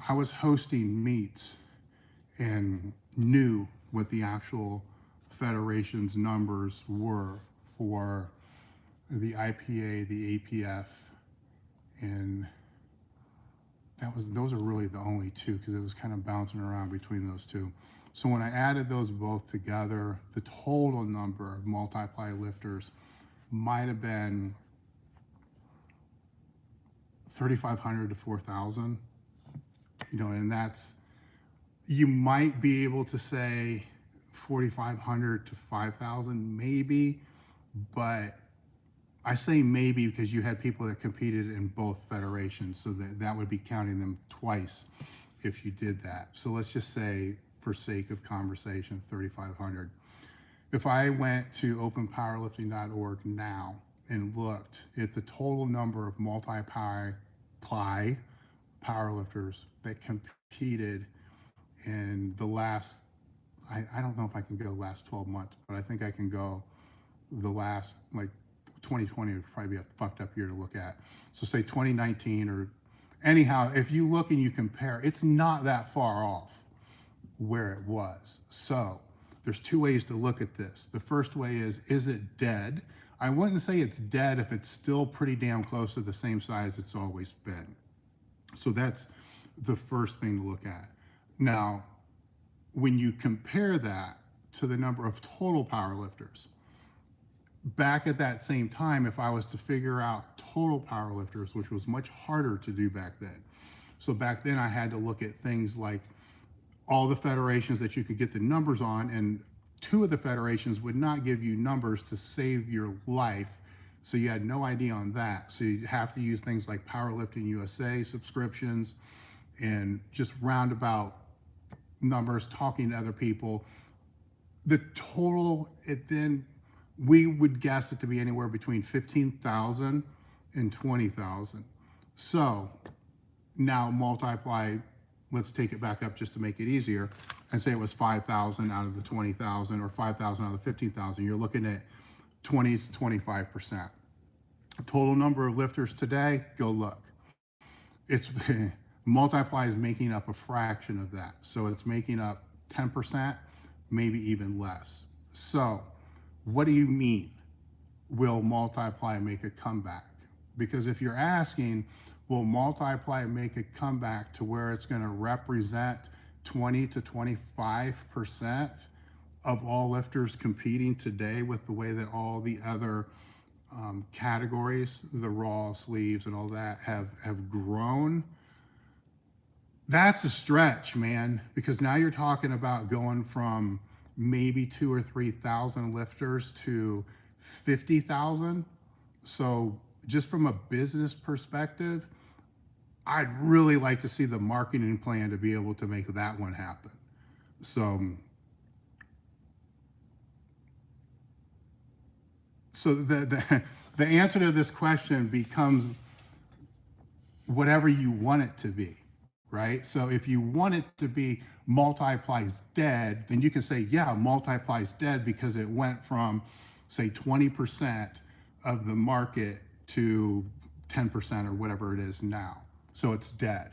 I was hosting meets and knew what the actual federation's numbers were for the IPA, the APF, and those are really the only two, because it was kind of bouncing around between those two. So when I added those both together, the total number of multiply lifters might have been 3,500 to 4,000, and you might be able to say 4,500 to 5,000 maybe, but I say maybe because you had people that competed in both federations, so that would be counting them twice if you did that. So let's just say, for sake of conversation, 3,500. If I went to openpowerlifting.org now and looked at the total number of multiply powerlifters that competed in the last, I don't know if I can go last 12 months, but I think I can go the last, like 2020 would probably be a fucked up year to look at. So say 2019, or anyhow, if you look and you compare, it's not that far off where it was. So there's two ways to look at this. The first way is it dead? I wouldn't say it's dead if it's still pretty damn close to the same size it's always been. So that's the first thing to look at. Now, when you compare that to the number of total powerlifters, back at that same time, if I was to figure out total powerlifters, which was much harder to do back then. So back then I had to look at things like all the federations that you could get the numbers on, and two of the federations would not give you numbers to save your life. So you had no idea on that. So you have to use things like Powerlifting USA subscriptions and just roundabout numbers, talking to other people. The total, we would guess it to be anywhere between 15,000 and 20,000. So now multiply, let's take it back up just to make it easier, and say it was 5,000 out of the 20,000 or 5,000 out of the 15,000. You're looking at 20 to 25%. Total number of lifters today, go look. It's multiply is making up a fraction of that. So it's making up 10%, maybe even less. So what do you mean, will multiply make a comeback? Because if you're asking, will multiply make a comeback to where it's going to represent 20 to 25% of all lifters competing today, with the way that all the other categories, the raw, sleeves, and all that have grown? That's a stretch, man, because now you're talking about going from maybe 2,000 or 3,000 lifters to 50,000. So just from a business perspective, I'd really like to see the marketing plan to be able to make that one happen. So the answer to this question becomes whatever you want it to be, right? So if you want it to be multiply's dead, then you can say, yeah, multiply's dead because it went from, say, 20% of the market to 10% or whatever it is now. So it's dead.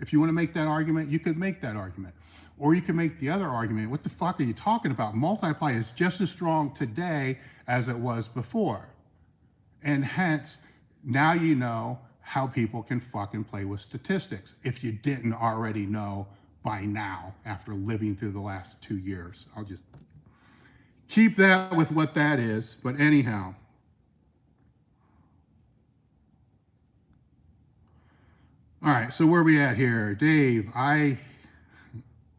If you want to make that argument, you could make that argument. Or you can make the other argument, what the fuck are you talking about? Multiply is just as strong today as it was before. And hence, now you know how people can fucking play with statistics, if you didn't already know by now after living through the last 2 years. I'll just keep that with what that is. But anyhow, all right, so where are we at here? Dave, I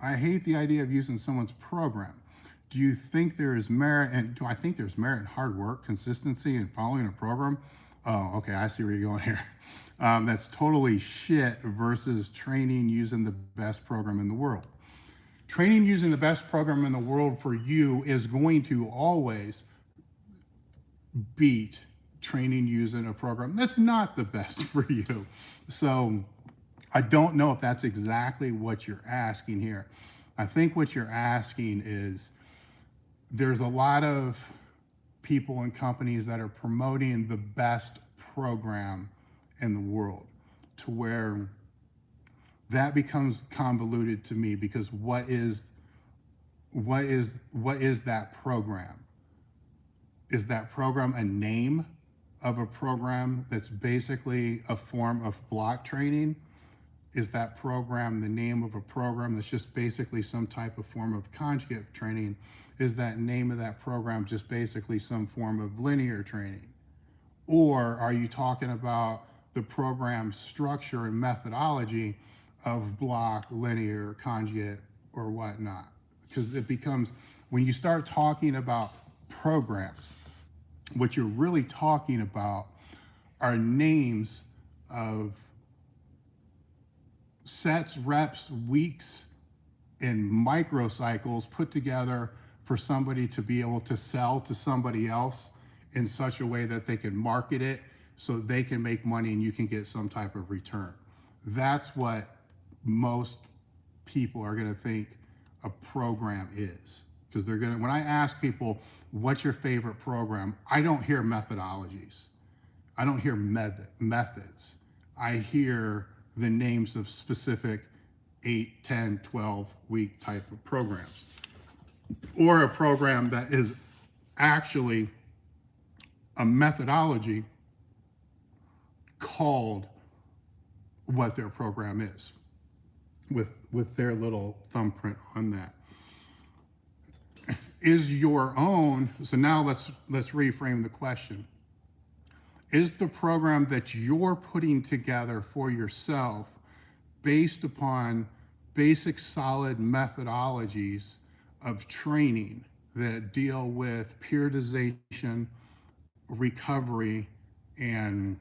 hate the idea of using someone's program. Do you think there is merit, and do I think there's merit in hard work, consistency, and following a program? Oh, okay, I see where you're going here. That's totally shit versus training using the best program in the world. Training using the best program in the world for you is going to always beat training using a program that's not the best for you. So I don't know if that's exactly what you're asking here. I think what you're asking is, there's a lot of people and companies that are promoting the best program in the world, to where that becomes convoluted to me, because what is what is that program? Is that program a name of a program that's basically a form of block training? Is that program the name of a program that's just basically some type of form of conjugate training? Is that name of that program just basically some form of linear training? Or are you talking about the program structure and methodology of block, linear, conjugate, or whatnot? Because it becomes, when you start talking about programs, what you're really talking about are names of sets, reps, weeks, and microcycles put together for somebody to be able to sell to somebody else in such a way that they can market it so they can make money and you can get some type of return. That's what most people are going to think a program is. Because they're going to, when I ask people, what's your favorite program? I don't hear methodologies. I don't hear methods. I hear the names of specific 8, 10, 12 week type of programs. Or a program that is actually a methodology called what their program is, with their little thumbprint on that. Is your own, so now let's reframe the question. Is the program that you're putting together for yourself based upon basic solid methodologies of training that deal with periodization, recovery, and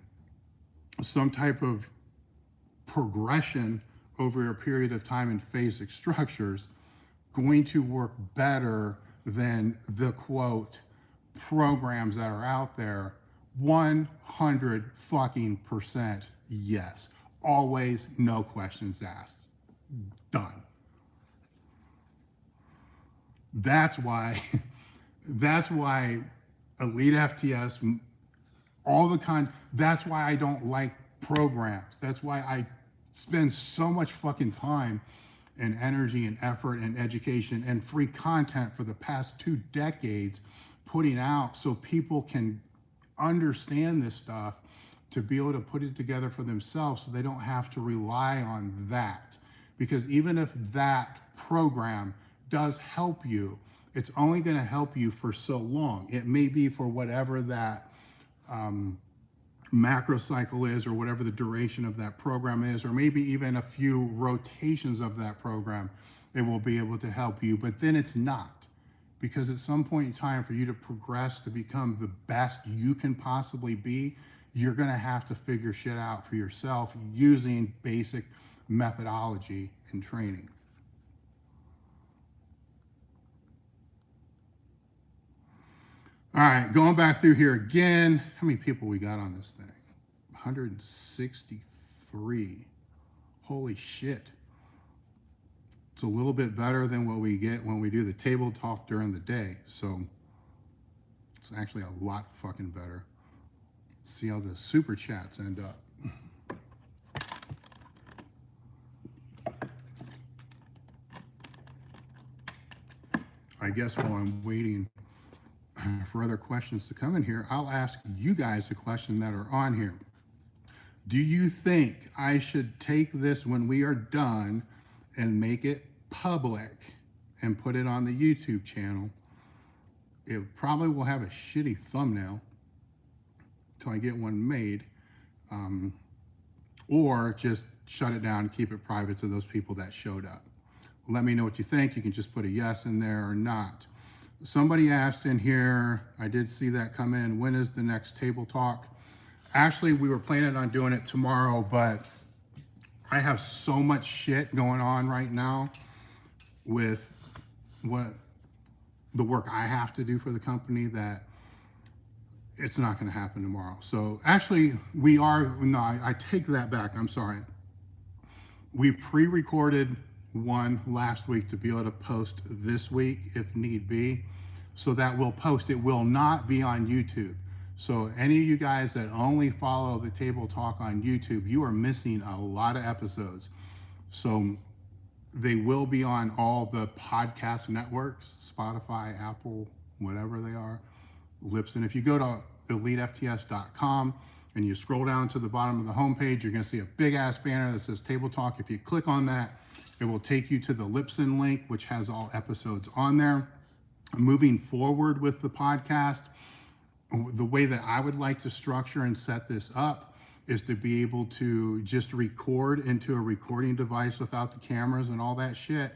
some type of progression over a period of time in phasic structures, going to work better than the quote programs that are out there? 100% yes. Always, no questions asked. Done. That's why Elite FTS, that's why I don't like programs. That's why I spend so much fucking time and energy and effort and education and free content for the past 2 decades putting out so people can understand this stuff, to be able to put it together for themselves so they don't have to rely on that. Because even if that program does help you, it's only going to help you for so long. It may be for whatever that macro cycle is, or whatever the duration of that program is, or maybe even a few rotations of that program, it will be able to help you. But then it's not, because at some point in time, for you to progress to become the best you can possibly be, you're going to have to figure shit out for yourself using basic methodology and training. All right, going back through here again. How many people we got on this thing? 163. Holy shit. It's a little bit better than what we get when we do the table talk during the day. So it's actually a lot fucking better. Let's see how the super chats end up. I guess while I'm waiting for other questions to come in here, I'll ask you guys a question that are on here. Do you think I should take this when we are done and make it public and put it on the YouTube channel? It probably will have a shitty thumbnail until I get one made, or just shut it down and keep it private to those people that showed up. Let me know what you think. You can just put a yes in there or not. Somebody asked in here, I did see that come in, when is the next table talk? Actually, we were planning on doing it tomorrow, but I have so much shit going on right now with what the work I have to do for the company that it's not going to happen tomorrow. So actually, I take that back. I'm sorry. We pre-recorded one last week to be able to post this week if need be. So that we'll post. It will not be on YouTube. So any of you guys that only follow the table talk on YouTube, you are missing a lot of episodes. So They will be on all the podcast networks, Spotify, Apple, whatever they are, Libsyn. If you go to elitefts.com and you scroll down to the bottom of the homepage, you're going to see a big ass banner that says Table Talk. If you click on that, it will take you to the Libsyn link, which has all episodes on there. Moving forward with the podcast, the way that I would like to structure and set this up is to be able to just record into a recording device without the cameras and all that shit,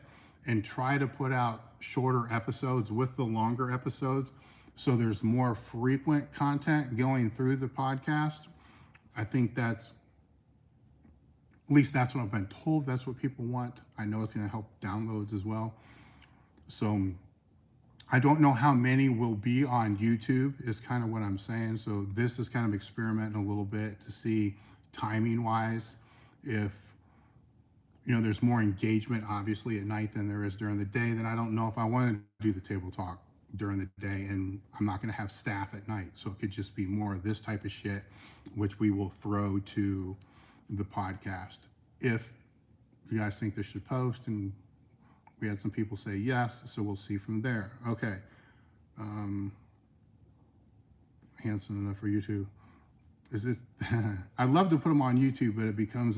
and try to put out shorter episodes with the longer episodes, so there's more frequent content going through the podcast. I think that's, at least that's what I've been told, that's what people want. I know it's going to help downloads as well. So I don't know how many will be on YouTube is kind of what I'm saying. So this is kind of experimenting a little bit to see timing wise if, you know, there's more engagement obviously at night than there is during the day. Then I don't know if I want to do the table talk during the day, and I'm not going to have staff at night. So it could just be more of this type of shit, which we will throw to the podcast. If you guys think this should post, and we had some people say yes, so we'll see from there. Okay. Handsome enough for YouTube. Is it? I'd love to put them on YouTube, but it becomes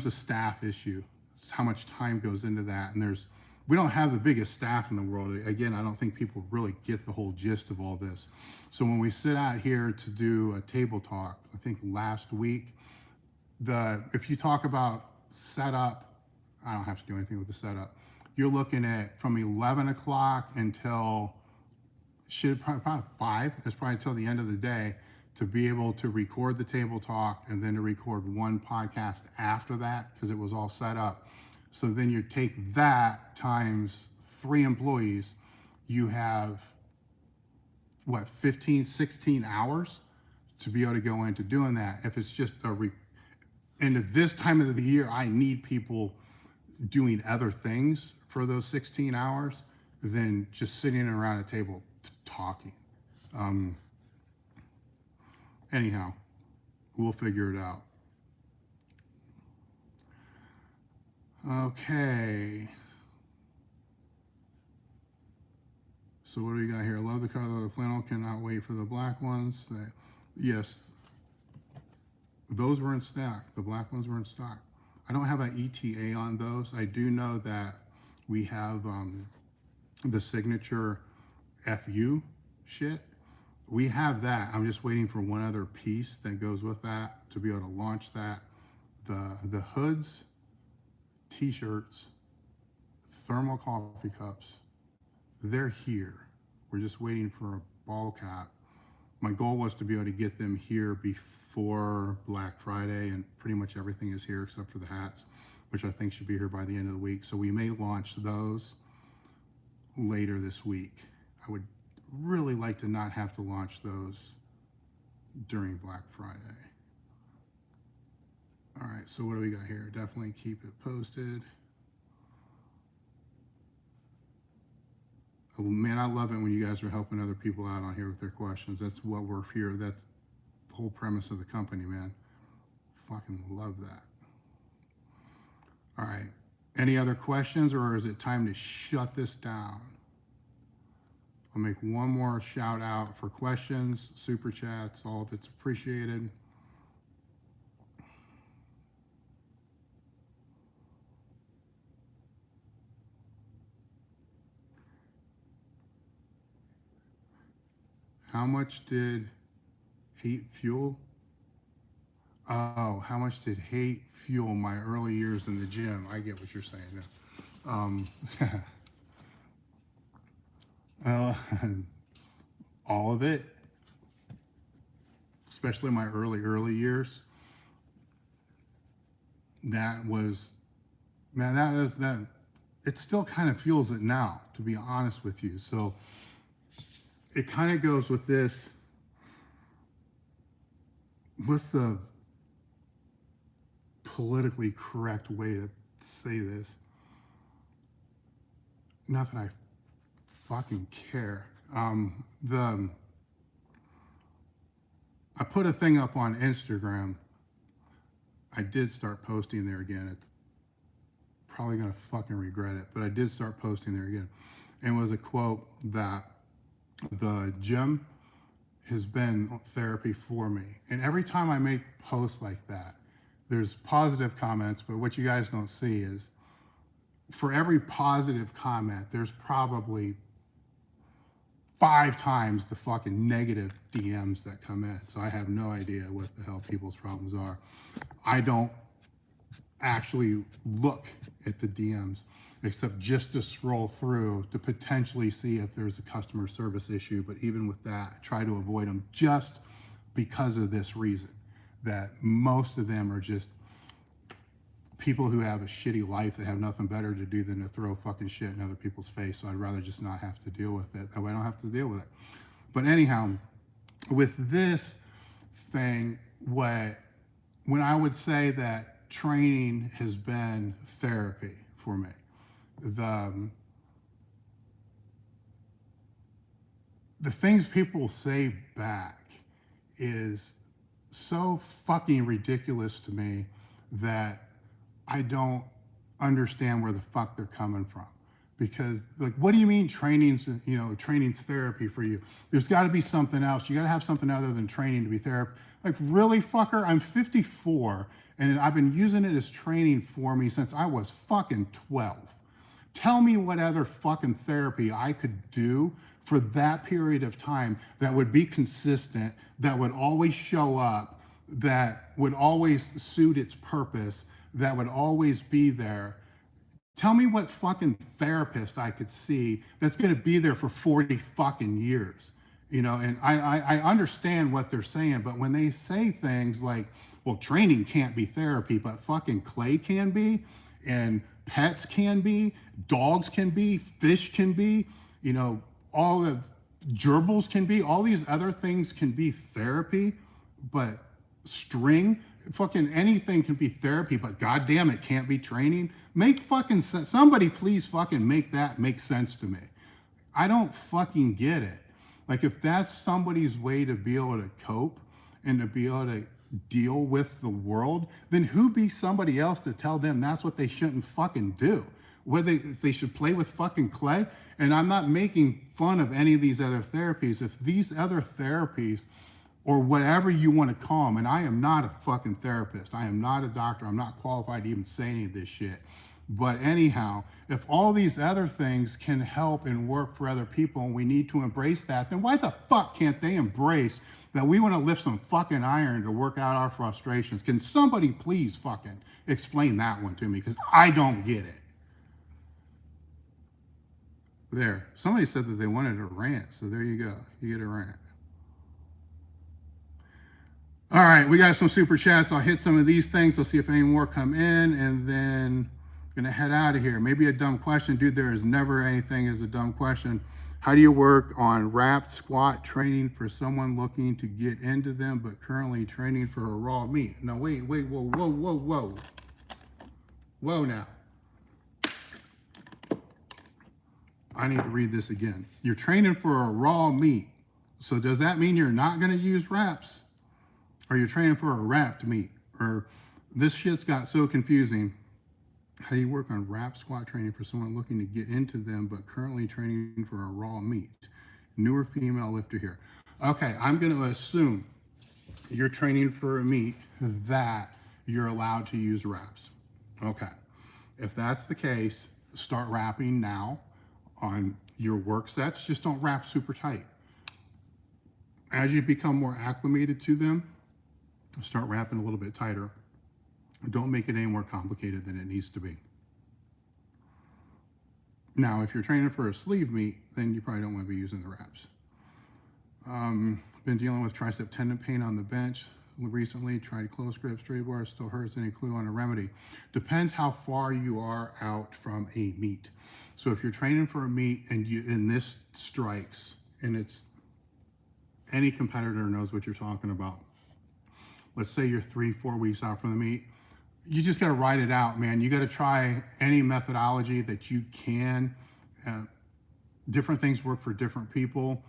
a staff issue. It's how much time goes into that, and we don't have the biggest staff in the world. Again, I don't think people really get the whole gist of all this. So when we sit out here to do a table talk, I think last week, if you talk about setup, I don't have to do anything with the setup. You're looking at from 11 o'clock until probably 5. It's probably until the end of the day to be able to record the table talk and then to record one podcast after that, because it was all set up. So then you take that times 3 employees, you have what, 15, 16 hours to be able to go into doing that. If it's just and at this time of the year, I need people doing other things for those 16 hours than just sitting around a table talking. Anyhow, we'll figure it out. Okay. So what do we got here? Love the color of the flannel. Cannot wait for the black ones. Yes, those were in stock. The black ones were in stock. I don't have an ETA on those. I do know that we have the signature FU shit. We have that. I'm just waiting for one other piece that goes with that to be able to launch that. The hoods, t-shirts, thermal coffee cups, they're here. We're just waiting for a ball cap. My goal was to be able to get them here before Black Friday, and pretty much everything is here except for the hats, which I think should be here by the end of the week. So we may launch those later this week. I would really like to not have to launch those during Black Friday. All right, so what do we got here? Definitely keep it posted. Oh, man, I love it when you guys are helping other people out on here with their questions. That's what we're here. That's the whole premise of the company, man. Fucking love that. All right. Any other questions, or is it time to shut this down? I'll make one more shout out for questions, super chats, all of it's appreciated. How much did hate fuel? Oh, how much did hate fuel my early years in the gym? I get what you're saying now. All of it, especially my early years. That was, man, that it still kind of fuels it now, to be honest with you. So it kind of goes with this. What's the politically correct way to say this? Not that I fucking care. I put a thing up on Instagram I did start posting there again. It's probably going to fucking regret it, but I did start posting there again. And it was a quote that the gym has been therapy for me. And every time I make posts like that, there's positive comments, but what you guys don't see is for every positive comment, there's probably 5 times the fucking negative DMs that come in. So I have no idea what the hell people's problems are. I don't actually look at the DMs except just to scroll through to potentially see if there's a customer service issue. But even with that, I try to avoid them just because of this reason, that most of them are just people who have a shitty life that have nothing better to do than to throw fucking shit in other people's face. So I'd rather just not have to deal with it. That way I don't have to deal with it. But anyhow, with this thing, when I would say that training has been therapy for me, the things people say back is so fucking ridiculous to me that I don't understand where the fuck they're coming from. Because, like, what do you mean training's therapy for you? There's got to be something else. You got to have something other than training to be therapy. Like, really, fucker? I'm 54, and I've been using it as training for me since I was fucking 12. Tell me what other fucking therapy I could do for that period of time that would be consistent, that would always show up, that would always suit its purpose, that would always be there. Tell me what fucking therapist I could see that's going to be there for 40 fucking years. And I understand what they're saying, but when they say things like, well, training can't be therapy, but fucking clay can be, and pets can be, dogs can be, fish can be, all the gerbils can be, all these other things can be therapy, but string, fucking anything can be therapy, but goddamn it can't be training. Make fucking sense. Somebody please fucking make that make sense to me. I don't fucking get it. Like, if that's somebody's way to be able to cope and to be able to deal with the world, then who be somebody else to tell them that's what they shouldn't fucking do? Whether they should play with fucking clay. And I'm not making fun of any of these other therapies. If these other therapies, or whatever you want to call them, and I am not a fucking therapist, I am not a doctor, I'm not qualified to even say any of this shit. But anyhow, if all these other things can help and work for other people and we need to embrace that, then why the fuck can't they embrace that we want to lift some fucking iron to work out our frustrations? Can somebody please fucking explain that one to me? Because I don't get it. There, somebody said that they wanted a rant, so there you go, you get a rant. All right, we got some super chats. I'll hit some of these things. I'll see if any more come in, and then I'm gonna head out of here. Maybe a dumb question. Dude, there is never anything as a dumb question. How do you work on wrapped squat training for someone looking to get into them, but currently training for a raw meet? Now, wait, whoa. Whoa now. I need to read this again. You're training for a raw meet. So does that mean you're not gonna use wraps? Or you're training for a wrapped meet? Or this shit's got so confusing. How do you work on wrap squat training for someone looking to get into them, but currently training for a raw meet? Newer female lifter here. Okay, I'm gonna assume you're training for a meet that you're allowed to use wraps. Okay, if that's the case, start wrapping now on your work sets. Just don't wrap super tight. As you become more acclimated to them, start wrapping a little bit tighter. Don't make it any more complicated than it needs to be. Now, if you're training for a sleeve meet, then you probably don't want to be using the wraps. Been dealing with tricep tendon pain on the bench recently. Tried close grip, straight bar, still hurts. Any clue on a remedy? Depends how far you are out from a meet. So if you're training for a meet and this strikes, and it's any competitor knows what you're talking about. Let's say you're 3-4 weeks out from the meet. You just got to ride it out, man. You got to try any methodology that you can. Different things work for different people.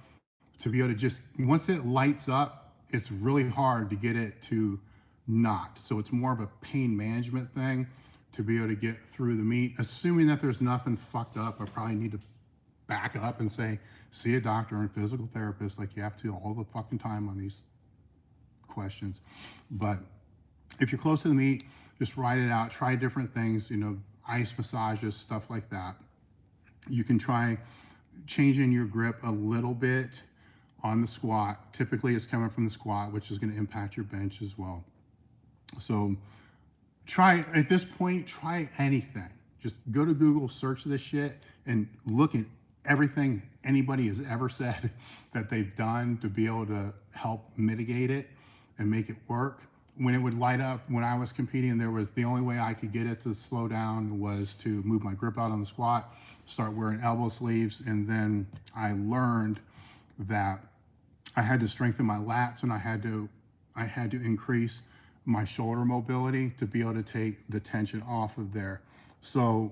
To be able to just, once it lights up, it's really hard to get it to not. So it's more of a pain management thing to be able to get through the meet. Assuming that there's nothing fucked up, I probably need to back up and say, see a doctor and physical therapist like you have to all the fucking time on these questions. But if you're close to the meet, just ride it out, try different things, you know, ice massages, stuff like that. You can try changing your grip a little bit on the squat. Typically it's coming from the squat, which is going to impact your bench as well. So try, at this point, try anything. Just go to Google, search this shit, and look at everything anybody has ever said that they've done to be able to help mitigate it and make it work. When it would light up, when I was competing, there was the only way I could get it to slow down was to move my grip out on the squat, start wearing elbow sleeves, and then I learned that I had to strengthen my lats and I had to increase my shoulder mobility to be able to take the tension off of there. So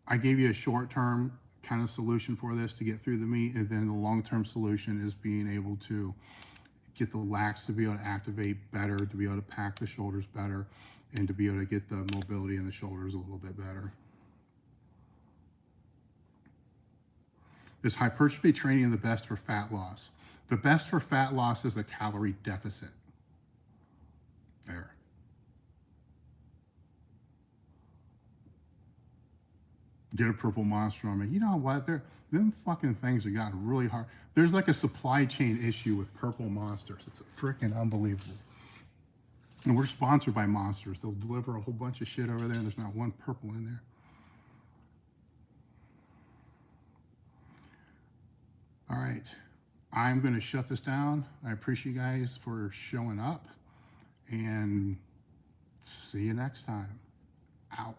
I gave you a short-term kind of solution for this to get through the meet, and then the long-term solution is being able to get the lats to be able to activate better, to be able to pack the shoulders better, and to be able to get the mobility in the shoulders a little bit better. Is hypertrophy training the best for fat loss? The best for fat loss is a calorie deficit. There. Get a purple monster on me. You know what? Them fucking things are gotten really hard. There's like a supply chain issue with purple monsters. It's freaking unbelievable. And we're sponsored by Monsters. They'll deliver a whole bunch of shit over there, and there's not one purple in there. All right. I'm going to shut this down. I appreciate you guys for showing up, and see you next time. Out.